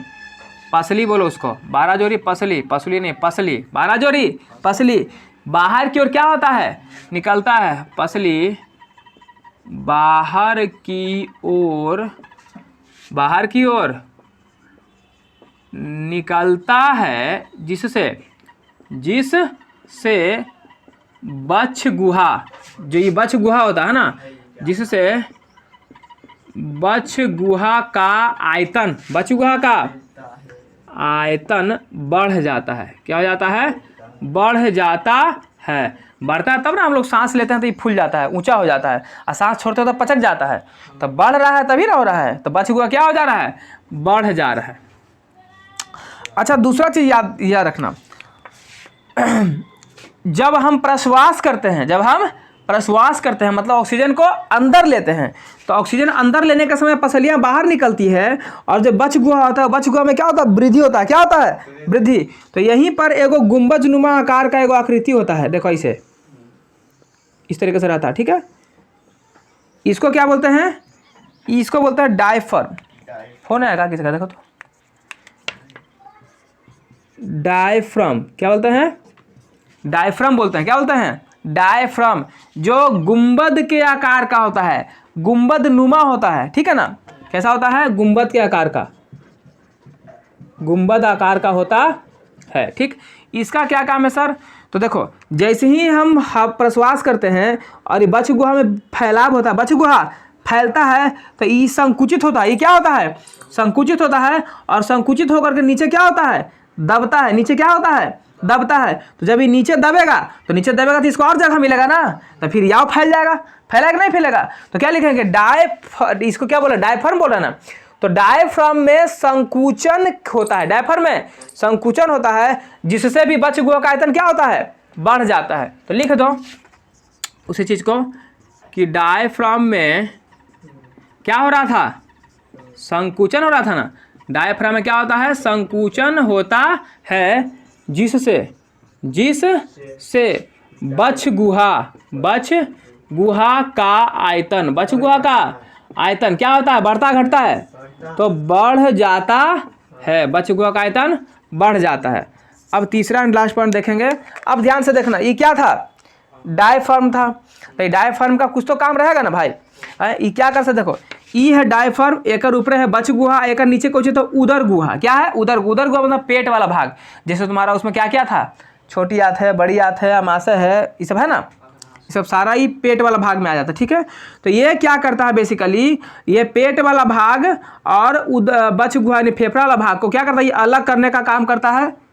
पसली बोलो उसको। 12 जोड़ी पसली नहीं, पसली। 12 जोड़ी पसली बाहर की ओर क्या होता है? निकलता है। पसली बाहर की ओर निकलता है, जिससे बच्छ गुहा, जो ये बच्छ गुहा होता है ना, जिससे बच्छ गुहा का आयतन बढ़ जाता है। क्या हो जाता है? बढ़ जाता है। बढ़ता है तब ना हम लोग सांस लेते हैं तो ये फूल जाता है, ऊंचा हो जाता है, और सांस छोड़ते हो तो पचक जाता है। तो बढ़ रहा है तभी ना हो रहा है। तो बच्छ गुहा क्या हो जा रहा है? बढ़ जा रहा है। अच्छा, दूसरा चीज याद रखना, जब हम प्रश्वास करते हैं मतलब ऑक्सीजन को अंदर लेते हैं, तो ऑक्सीजन अंदर लेने के समय पसलियां बाहर निकलती है, और जो बच्छ गुहा होता है, बच्छ गुहा में क्या होता है? वृद्धि होता है। क्या होता है? वृद्धि। तो यहीं पर एगो गुंबज नुमा आकार का एगो आकृति होता है। देखो इसे इस तरीके से रहता है, ठीक है। इसको क्या बोलते हैं? इसको बोलते हैं डायफ्राम। फोन आएगा किसी का? देखो तो, डायफ्राम। क्या बोलते हैं? डायफ्राम बोलते हैं। क्या बोलते हैं? डायफ्राम, जो गुंबद के आकार का होता है, गुंबद नुमा होता है, ठीक है ना। कैसा होता है? गुंबद के आकार का, गुंबद आकार का होता है, ठीक। इसका क्या काम है सर? तो देखो, जैसे ही हम प्रश्वास करते हैं और ये बच्छ गुहा में फैलाव होता है, बच्छ गुहा फैलता है तो ये संकुचित होता है। ये क्या होता है? संकुचित होता है। और संकुचित होकर के नीचे क्या होता है? दबता है। नीचे क्या होता है? दबता है। तो जब ये नीचे दबेगा तो इसको और जगह मिलेगा ना, तो फिर याव फैल जाएगा। फैलेगा कि नहीं फैलेगा? तो क्या लिखेंगे? इसको क्या बोला? डायफ्राम बोला ना। तो डायफ्राम में संकुचन होता है। डायफ्राम में संकुचन होता है, जिससे भी बच्छ गुहा का आयतन क्या होता है? बढ़ जाता है। तो लिख दो उसी चीज को कि डायफ्राम में क्या हो रहा था? संकुचन हो रहा था ना। डायफ्राम में क्या होता है, संकुचन होता है जिससे बच्छ गुहा का आयतन क्या होता है, बढ़ता घटता है, तो बढ़ जाता है, बच्छ गुहा का आयतन बढ़ जाता है। अब तीसरा एंड लास्ट पॉइंट देखेंगे। अब ध्यान से देखना, ये क्या था, डायफ्राम था। तो डायफ्राम का कुछ तो काम रहेगा ना भाई। ये क्या कर सकते, देखो ई है डायफ्राम, एक ऊपर है बच्छ गुहा, एक नीचे कुछ तो उदर गुहा। क्या है उदर गुहा, मतलब पेट वाला भाग। जैसे तुम्हारा उसमें क्या क्या था, छोटी आंत है, बड़ी आंत है, अमाशय है, ये सब है ना, ये सब सारा ही पेट वाला भाग में आ जाता है। ठीक है, तो ये क्या करता है बेसिकली, ये पेट वाला भाग और बच्छ गुहा यानी फेफड़ा वाला भाग को क्या करता है, ये अलग करने का काम करता है,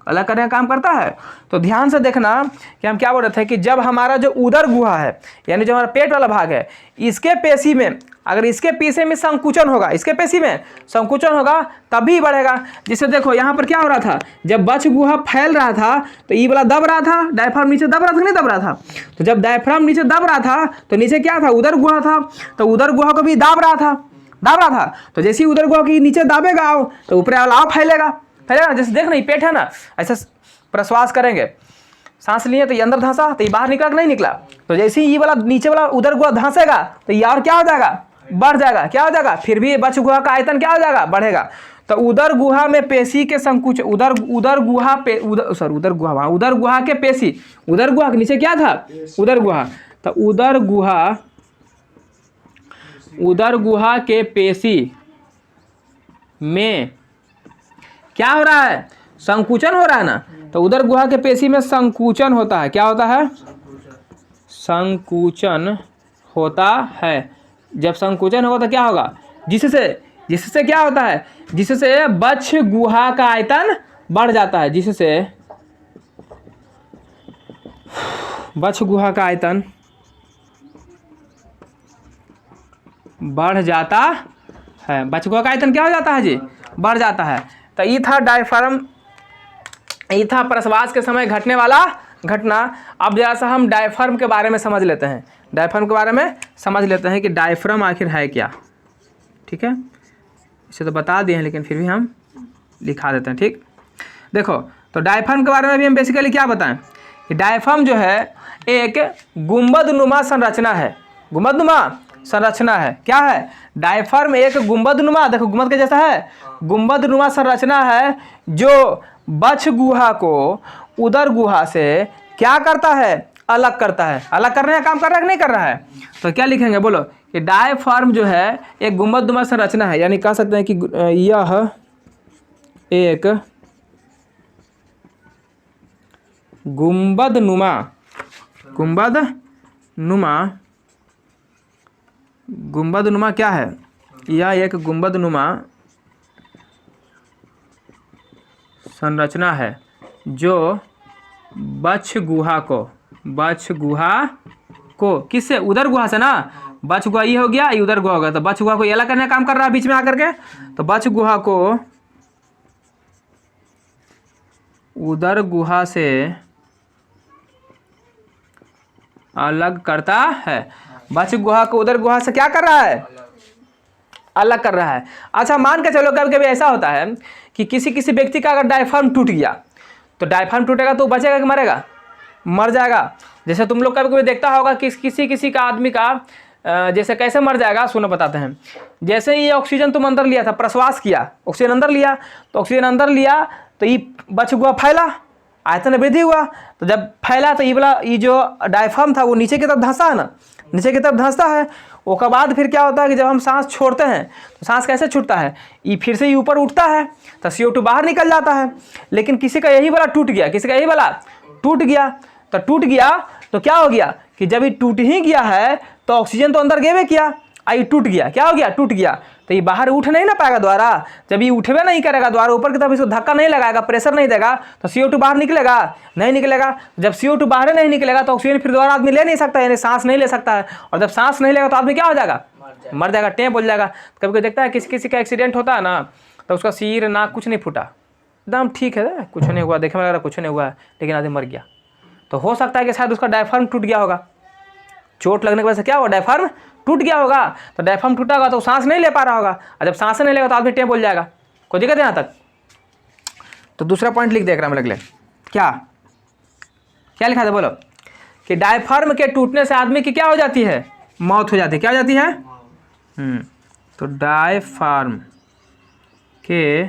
अलग करने का काम करता है। तो ध्यान से देखना कि हम क्या बोल रहे थे कि जब हमारा जो उदर गुहा है यानी जो हमारा पेट वाला भाग है, इसके पेशी में अगर इसके पीछे में संकुचन होगा, इसके पेशी में संकुचन होगा तभी बढ़ेगा। जिससे देखो यहाँ पर क्या हो रहा था, जब बच्छ गुहा फैल रहा था तो ये वाला दब रहा था, डायफ्राम नीचे दब रहा था, नहीं दब रहा था। तो जब डायफ्राम नीचे दब रहा था तो नीचे क्या था, उदर गुहा था, तो उदर गुहा को भी दाब रहा था। तो जैसे ही उदर गुहा की नीचे दाबेगा तो ऊपर वाला फैलेगा। जैसे देख नहीं, पेट है ना, ऐसा प्रश्वास करेंगे, सांस लिए तो ये अंदर धंसा, तो ये बाहर निकला कि नहीं निकला। तो जैसे ही ये वाला नीचे वाला उदर गुहा धंसेगा तो ये और क्या हो जाएगा, बढ़ जाएगा। क्या हो जाएगा, फिर भी बच्छ गुहा का आयतन क्या हो जाएगा, बढ़ेगा। तो उदर गुहा में पेशी के संकुचन, उदर गुहा के पेशी, उदर गुहा के नीचे क्या था, उदर गुहा। तो उदर गुहा के पेशी में क्या हो रहा है, संकुचन हो रहा है ना। तो उदर गुहा के पेशी में संकुचन होता है। क्या होता है, संकुचन होता है। जब संकुचन होगा तो क्या होगा, जिससे क्या होता है, जिससे बच्छ गुहा का आयतन बढ़ जाता है, जिससे बच्छ गुहा का आयतन बढ़ जाता है। बच्छ गुहा का आयतन क्या हो जाता है जी, बढ़ जाता है। तो ये था डायफ्राम, ये था प्रश्वास के समय घटने वाला घटना। अब जरा सा हम डायफ्राम के बारे में समझ लेते हैं, डायफ्राम के बारे में समझ लेते हैं कि डायफ्राम आखिर है क्या। ठीक है, इसे तो बता दिए हैं लेकिन फिर भी हम लिखा देते हैं। ठीक, देखो तो डायफ्राम के बारे में भी हम बेसिकली क्या बताएं कि डायफ्राम जो है एक गुंबदनुमा संरचना है। गुंबदनुमा संरचना है। क्या है, डायफ्राम एक गुंबदनुमा, देखो गुंबद के जैसा है, गुंबदनुमा संरचना है जो बच्छ गुहा को उदर गुहा से क्या करता है, अलग करता है। अलग करने का काम कर रहा है कि नहीं कर रहा है। तो क्या लिखेंगे बोलो कि डायफ्राम जो है एक गुंबदनुमा संरचना है, यानी कह सकते हैं कि यह एक गुंबदनुमा क्या है, यह एक गुंबदनुमा संरचना है जो बच्छ गुहा को किससे, उदर गुहा से ना, बच्छ गुहा ये हो गया, ये उदर गुहा हो गया। तो बच्छ गुहा को ये अलग करने का काम कर रहा है बीच में आकर के। तो बच्छ गुहा को उदर गुहा से अलग करता है। बच्छ गुहा को उदर गुहा से क्या कर रहा है, अलग कर रहा है। अच्छा मान के चलो कभी कभी ऐसा होता है कि किसी व्यक्ति का अगर डायफ्राम टूट गया, तो डायफ्राम टूटेगा तो बचेगा कि मरेगा, मर जाएगा। जैसे तुम लोग कभी कभी देखता होगा कि किसी का आदमी का जैसे कैसे मर जाएगा, सुनो बताते हैं। जैसे ही ये ऑक्सीजन तुम अंदर लिया था, प्रश्वास किया, ऑक्सीजन अंदर लिया, तो ऑक्सीजन अंदर लिया तो ये बच्छ गुहा फैला, आयतन वृद्धि हुआ। तो जब फैला तो ये जो डायफ्राम था वो नीचे की तरफ धंसा है ना, नीचे की तरफ धंसता है। उसके बाद फिर क्या होता है कि जब हम सांस छोड़ते हैं तो सांस कैसे छूटता है, ये फिर से ऊपर उठता है तो CO2 बाहर निकल जाता है। लेकिन किसी का यही वाला टूट गया, तो क्या हो गया कि जब ये टूट ही गया है तो ऑक्सीजन तो अंदर गए किया, ये टूट गया। क्या हो गया, टूट गया। तो ये बाहर उठ नहीं ना पाएगा द्वारा। जब ये उठवे नहीं करेगा द्वारा ऊपर की तरफ, इसको धक्का नहीं लगाएगा, प्रेशर नहीं देगा, तो CO2 बाहर निकलेगा नहीं निकलेगा। जब CO2 बाहर नहीं निकलेगा तो ऑक्सीजन फिर द्वारा आदमी ले नहीं सकता, यानी सांस नहीं ले सकता है। और जब सांस नहीं लेगा तो आदमी क्या हो जाएगा, मर जाएगा, टेप बोल जाएगा। कभी कोई देखता है किसी का एक्सीडेंट होता है ना, तो उसका सिर नाक कुछ नहीं फूटा, एकदम ठीक है, कुछ नहीं हुआ, देखने में लग रहा कुछ नहीं हुआ है, लेकिन आदमी मर गया। तो हो सकता है कि शायद उसका डायफ्राम टूट गया होगा, चोट लगने की वजह से क्या होगा, डायफ्राम टूट गया होगा। तो डायफ्राम टूटा होगा तो सांस नहीं ले पा रहा होगा, और जब सांस नहीं लेगा तो आदमी टेप बोल जाएगा। कोई दिक्कत है यहाँ तक? तो दूसरा पॉइंट लिख देख रहा मैं, अगले क्या क्या लिखा था बोलो, कि डायफ्राम के टूटने से आदमी की क्या हो जाती है? मौत हो जाती है। क्या हो जाती है? तो डायफ्राम के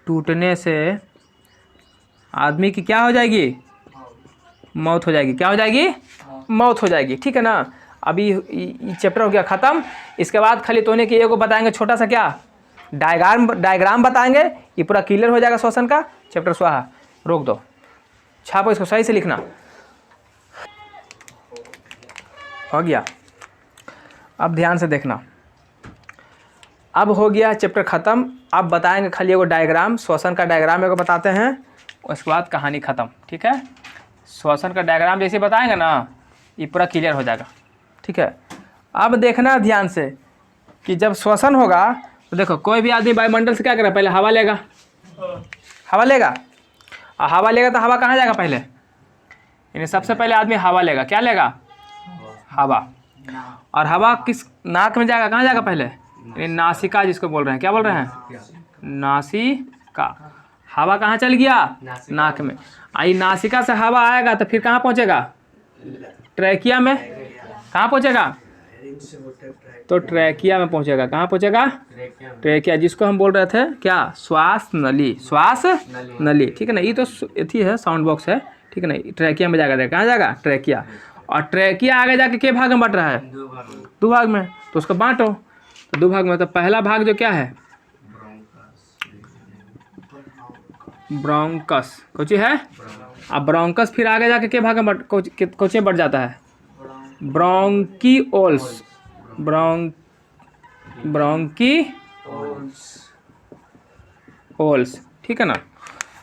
टूटने से आदमी की क्या हो जाएगी? मौत हो जाएगी। क्या हो जाएगी? मौत हो जाएगी। ठीक है ना। अभी चैप्टर हो गया ख़त्म। इसके बाद खाली तोने की एगो बताएंगे छोटा सा क्या डायग्राम बताएंगे, ये पूरा क्लियर हो जाएगा श्वसन का चैप्टर स्वाहा। रोक दो, छापो इसको, सही से लिखना। हो गया। अब ध्यान से देखना, अब हो गया चैप्टर ख़त्म। अब बताएंगे खाली एगो डायग्राम, श्वसन का डायग्राम एगो बताते हैं, उसके बाद कहानी ख़त्म। ठीक है, श्वसन का डायग्राम जैसे बताएंगे ना, ये पूरा क्लियर हो जाएगा। ठीक है, अब देखना ध्यान से कि जब श्वसन होगा तो देखो, कोई भी आदमी वायुमंडल से क्या करेगा? पहले हवा लेगा, हवा लेगा, और हवा लेगा तो हवा कहाँ जाएगा? पहले यानी सबसे पहले आदमी हवा लेगा। क्या लेगा? हवा। और हवा किस नाक में जाएगा? कहाँ जाएगा? पहले यानी नासिका जिसको बोल रहे हैं। क्या बोल रहे हैं? नासिका। हवा कहाँ चल गया? नाक में। आई नासिका से हवा आएगा तो फिर कहाँ पहुँचेगा? ट्रैकिया में। कहाँ पहुँचेगा? तो ट्रैकिया में पहुँचेगा। कहाँ पहुँचेगा? ट्रैकिया, जिसको हम बोल रहे थे क्या? श्वास नली। श्वास नली। ठीक है ना, ये तो एथी है, साउंड बॉक्स है। ठीक है ना, ट्रैकिया में जाएगा। कहाँ जाएगा? ट्रैकिया। और ट्रैकिया आगे जाके के भाग में बट रहा है? दो भाग में। तो उसको बांटो, तो दो भाग में। तो पहला भाग जो क्या है? ब्रोंकस। कुछ है। अब ब्रोंकस फिर आगे जाके के भाग में कुछ में बढ़ जाता है? ब्रोंकिओल्स। ब्रोंकिओल्स। ठीक है ना।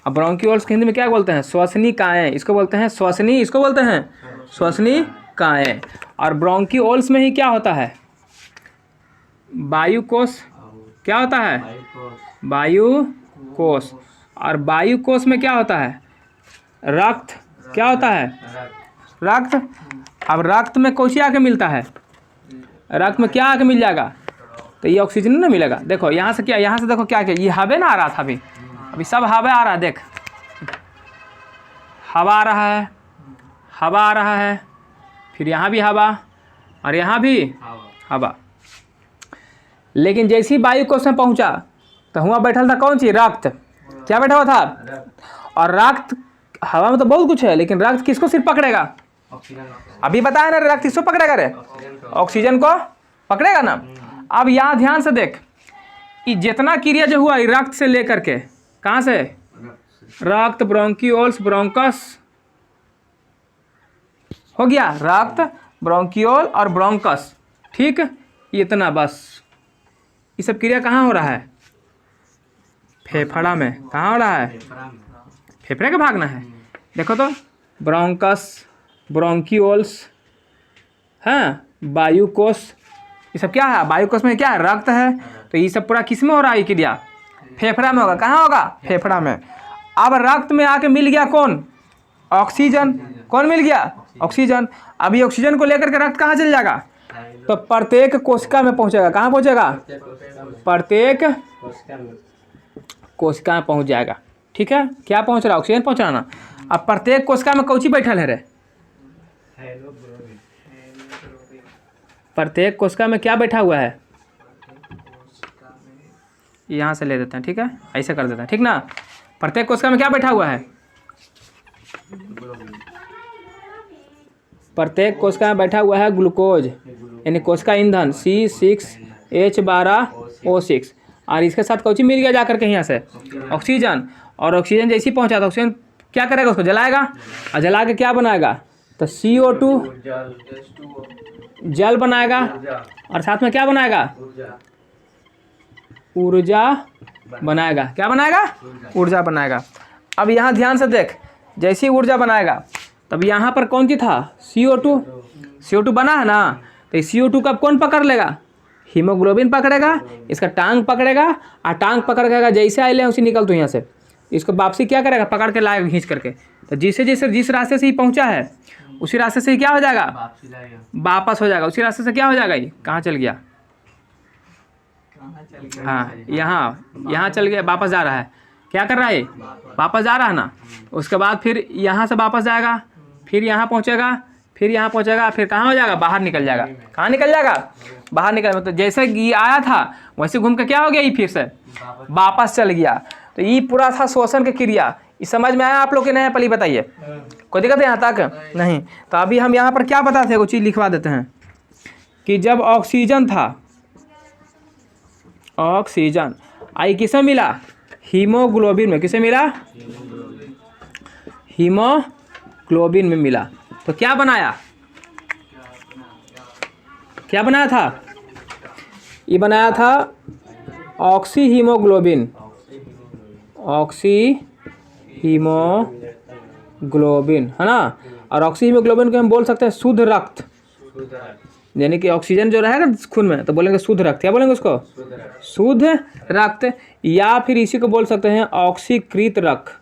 अब ब्रोंकिओल्स के हिंदी में क्या बोलते हैं? श्वसनिकाएँ। इसको बोलते हैं श्वसनी, इसको बोलते हैं श्वसनिकाएँ। और ब्रोंकिओल्स में ही क्या होता है? वायुकोश। क्या होता है? वायुकोश। और वायुकोश में क्या होता है? रक्त। क्या होता है? रक्त। अब रक्त में कौन सी आके मिलता है? रक्त में क्या आके मिल जाएगा? तो ये ऑक्सीजन ना मिलेगा। देखो यहाँ से क्या, यहाँ से देखो क्या क्या, ये हवा ना आ रहा था अभी सब हवा आ रहा है। देख, हवा आ रहा है, हवा आ रहा है, फिर यहाँ भी हवा और यहाँ भी हवा। लेकिन जैसे ही वायु कोश में पहुँचा तो वहाँ बैठा था कौन सी? रक्त। क्या बैठा हुआ था? और रक्त, हवा में तो बहुत कुछ है, लेकिन रक्त किसको सिर्फ पकड़ेगा? अभी बताया ना, रक्त किसको पकड़ेगा रे? ऑक्सीजन को पकड़ेगा ना। अब यहाँ ध्यान से देख, ये जितना क्रिया जो हुआ रक्त से लेकर के, कहाँ से? रक्त, ब्रोंकियोल्स, ब्रोंकस हो गया। रक्त, ब्रोंकियोल और ब्रोंकस। ठीक, इतना बस। ये सब क्रिया कहाँ हो रहा है? फेफड़ा में। कहाँ हो रहा है? फेफड़े का भागना है। देखो तो, ब्रोंकस, ब्रोंकियोल्स, हाँ, वायुकोश, ये सब क्या है? वायुकोश में क्या है? रक्त है। तो ये सब पूरा किस में हो रहा है? ये क्रिया फेफड़ा में होगा। कहाँ होगा? फेफड़ा में। अब रक्त में आके मिल गया कौन? ऑक्सीजन। कौन मिल गया? ऑक्सीजन। अभी ऑक्सीजन को लेकर के रक्त कहाँ चल जाएगा? तो प्रत्येक कोशिका में पहुँचेगा। कहाँ पहुँचेगा? प्रत्येक कोशिका में पहुँच जाएगा। ठीक है, क्या पहुँच रहा? ऑक्सीजन पहुँच रहा ना। अब प्रत्येक कोशिका में कौची बैठल है रे? प्रत्येक कोशिका में क्या बैठा हुआ है? यहाँ से ले देते हैं। ठीक है, ऐसे कर देते हैं। ठीक ना, प्रत्येक कोशिका में क्या बैठा हुआ है? प्रत्येक कोशिका में बैठा हुआ है ग्लूकोज, यानी कोशिका ईंधन C6H12O6। और इसके साथ कौची मिल गया जाकर के यहाँ से? ऑक्सीजन। और ऑक्सीजन जैसे ही पहुँचा तो ऑक्सीजन क्या करेगा? उसको जलाएगा, और जला के क्या बनाएगा? तो CO2 जल बनाएगा, और साथ में क्या बनाएगा? ऊर्जा बनाएगा। क्या बनाएगा? ऊर्जा बनाएगा। अब यहाँ ध्यान से देख, जैसे ही ऊर्जा बनाएगा तब यहाँ पर कौन सी था? CO2 बना है ना। तो CO2 का कौन पकड़ लेगा? हीमोग्लोबिन पकड़ेगा, इसका टांग पकड़ेगा, और टांग पकड़ेगा जैसे आए उसी निकल तो यहाँ से इसको वापसी क्या करेगा? पकड़ के लाएगा खींच करके। तो जिस रास्ते से ही पहुँचा है उसी रास्ते से ही क्या हो जाएगा? वापस हो जाएगा। उसी रास्ते से क्या हो जाएगा? ये कहाँ चल गया? कहाँ चल गया? हाँ यहाँ चल गया, वापस जा रहा है। क्या कर रहा है? वापस जा रहा है ना। उसके बाद फिर यहाँ से वापस जाएगा, फिर यहाँ पहुँचेगा, फिर यहाँ पहुँचेगा, फिर कहाँ हो जाएगा? बाहर निकल जाएगा। कहाँ निकल जाएगा? बाहर निकल, मतलब जैसे ये आया था वैसे घूम के क्या हो गया, ये फिर से वापस चल गया। तो ये पूरा था श्वसन की क्रिया। ये समझ में आया आप लोग के नहीं? पहले बताइए, कोई दिक्कत है यहाँ तक? नहीं। तो अभी हम यहाँ पर क्या बताते हैं, वो चीज़ लिखवा देते हैं कि जब ऑक्सीजन था, ऑक्सीजन आई किसमें मिला? हीमोग्लोबिन में। किसे मिला? हीमोग्लोबिन में मिला। तो क्या बनाया? क्या बनाया था? ये बनाया था ऑक्सी हीमोग्लोबिन। ऑक्सी हीमोग्लोबिन है ना। और ऑक्सी हीमोग्लोबिन को हम बोल सकते हैं शुद्ध रक्त, यानी कि ऑक्सीजन जो रहेगा खून में तो बोलेंगे शुद्ध रक्त। क्या बोलेंगे उसको? शुद्ध रक्त। या फिर इसी को बोल सकते हैं ऑक्सीकृत रक्त।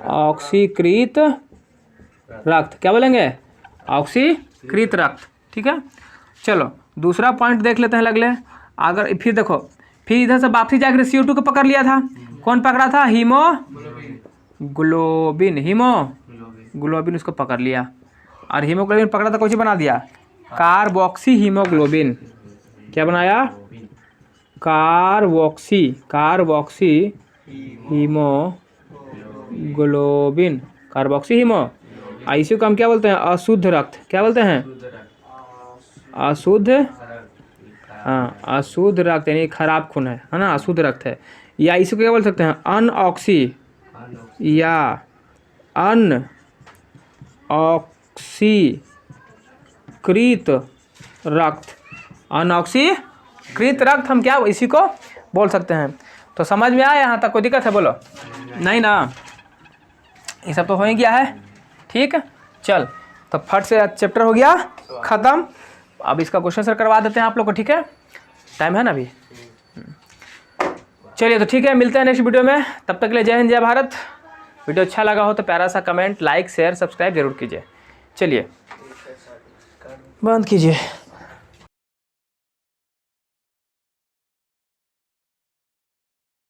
ऑक्सीकृत रक्त क्या बोलेंगे? ऑक्सीकृत रक्त। ठीक है, चलो दूसरा पॉइंट देख लेते हैं अगले। अगर फिर देखो, फिर इधर से वापसी जाकर CO2 को पकड़ लिया था। कौन पकड़ा था? हीमोग्लोबिन। हीमोग्लोबिन उसको पकड़ लिया, और हीमोग्लोबिन पकड़ा था, कुछ बना दिया कार्बोक्सी हीमोग्लोबिन। क्या बनाया? Carboxy haemoglobin. Carboxy haemo. इसी को हम क्या बोलते हैं? अशुद्ध रक्त। क्या बोलते हैं? अशुद्ध, हाँ अशुद्ध रक्त, यानी खराब खून है ना, अशुद्ध रक्त है। या इसी को क्या बोल सकते हैं? अनऑक्सी या अनऑक्सीकृत रक्त। अनऑक्सीकृत रक्त हम क्या इसी को बोल सकते हैं। तो समझ में आया यहाँ तक? कोई दिक्कत है? बोलो। नहीं ना, ये सब तो हो ही गया है। ठीक है, चल तो फट से चैप्टर हो गया ख़त्म। अब इसका क्वेश्चन सर करवा देते हैं आप लोग को। ठीक है, टाइम है ना अभी? चलिए तो ठीक है, मिलते हैं नेक्स्ट वीडियो में। तब तक के लिए जय हिंद, जय भारत। वीडियो अच्छा लगा हो तो प्यारा सा कमेंट, लाइक, शेयर, सब्सक्राइब जरूर कीजिए। चलिए बंद कीजिए।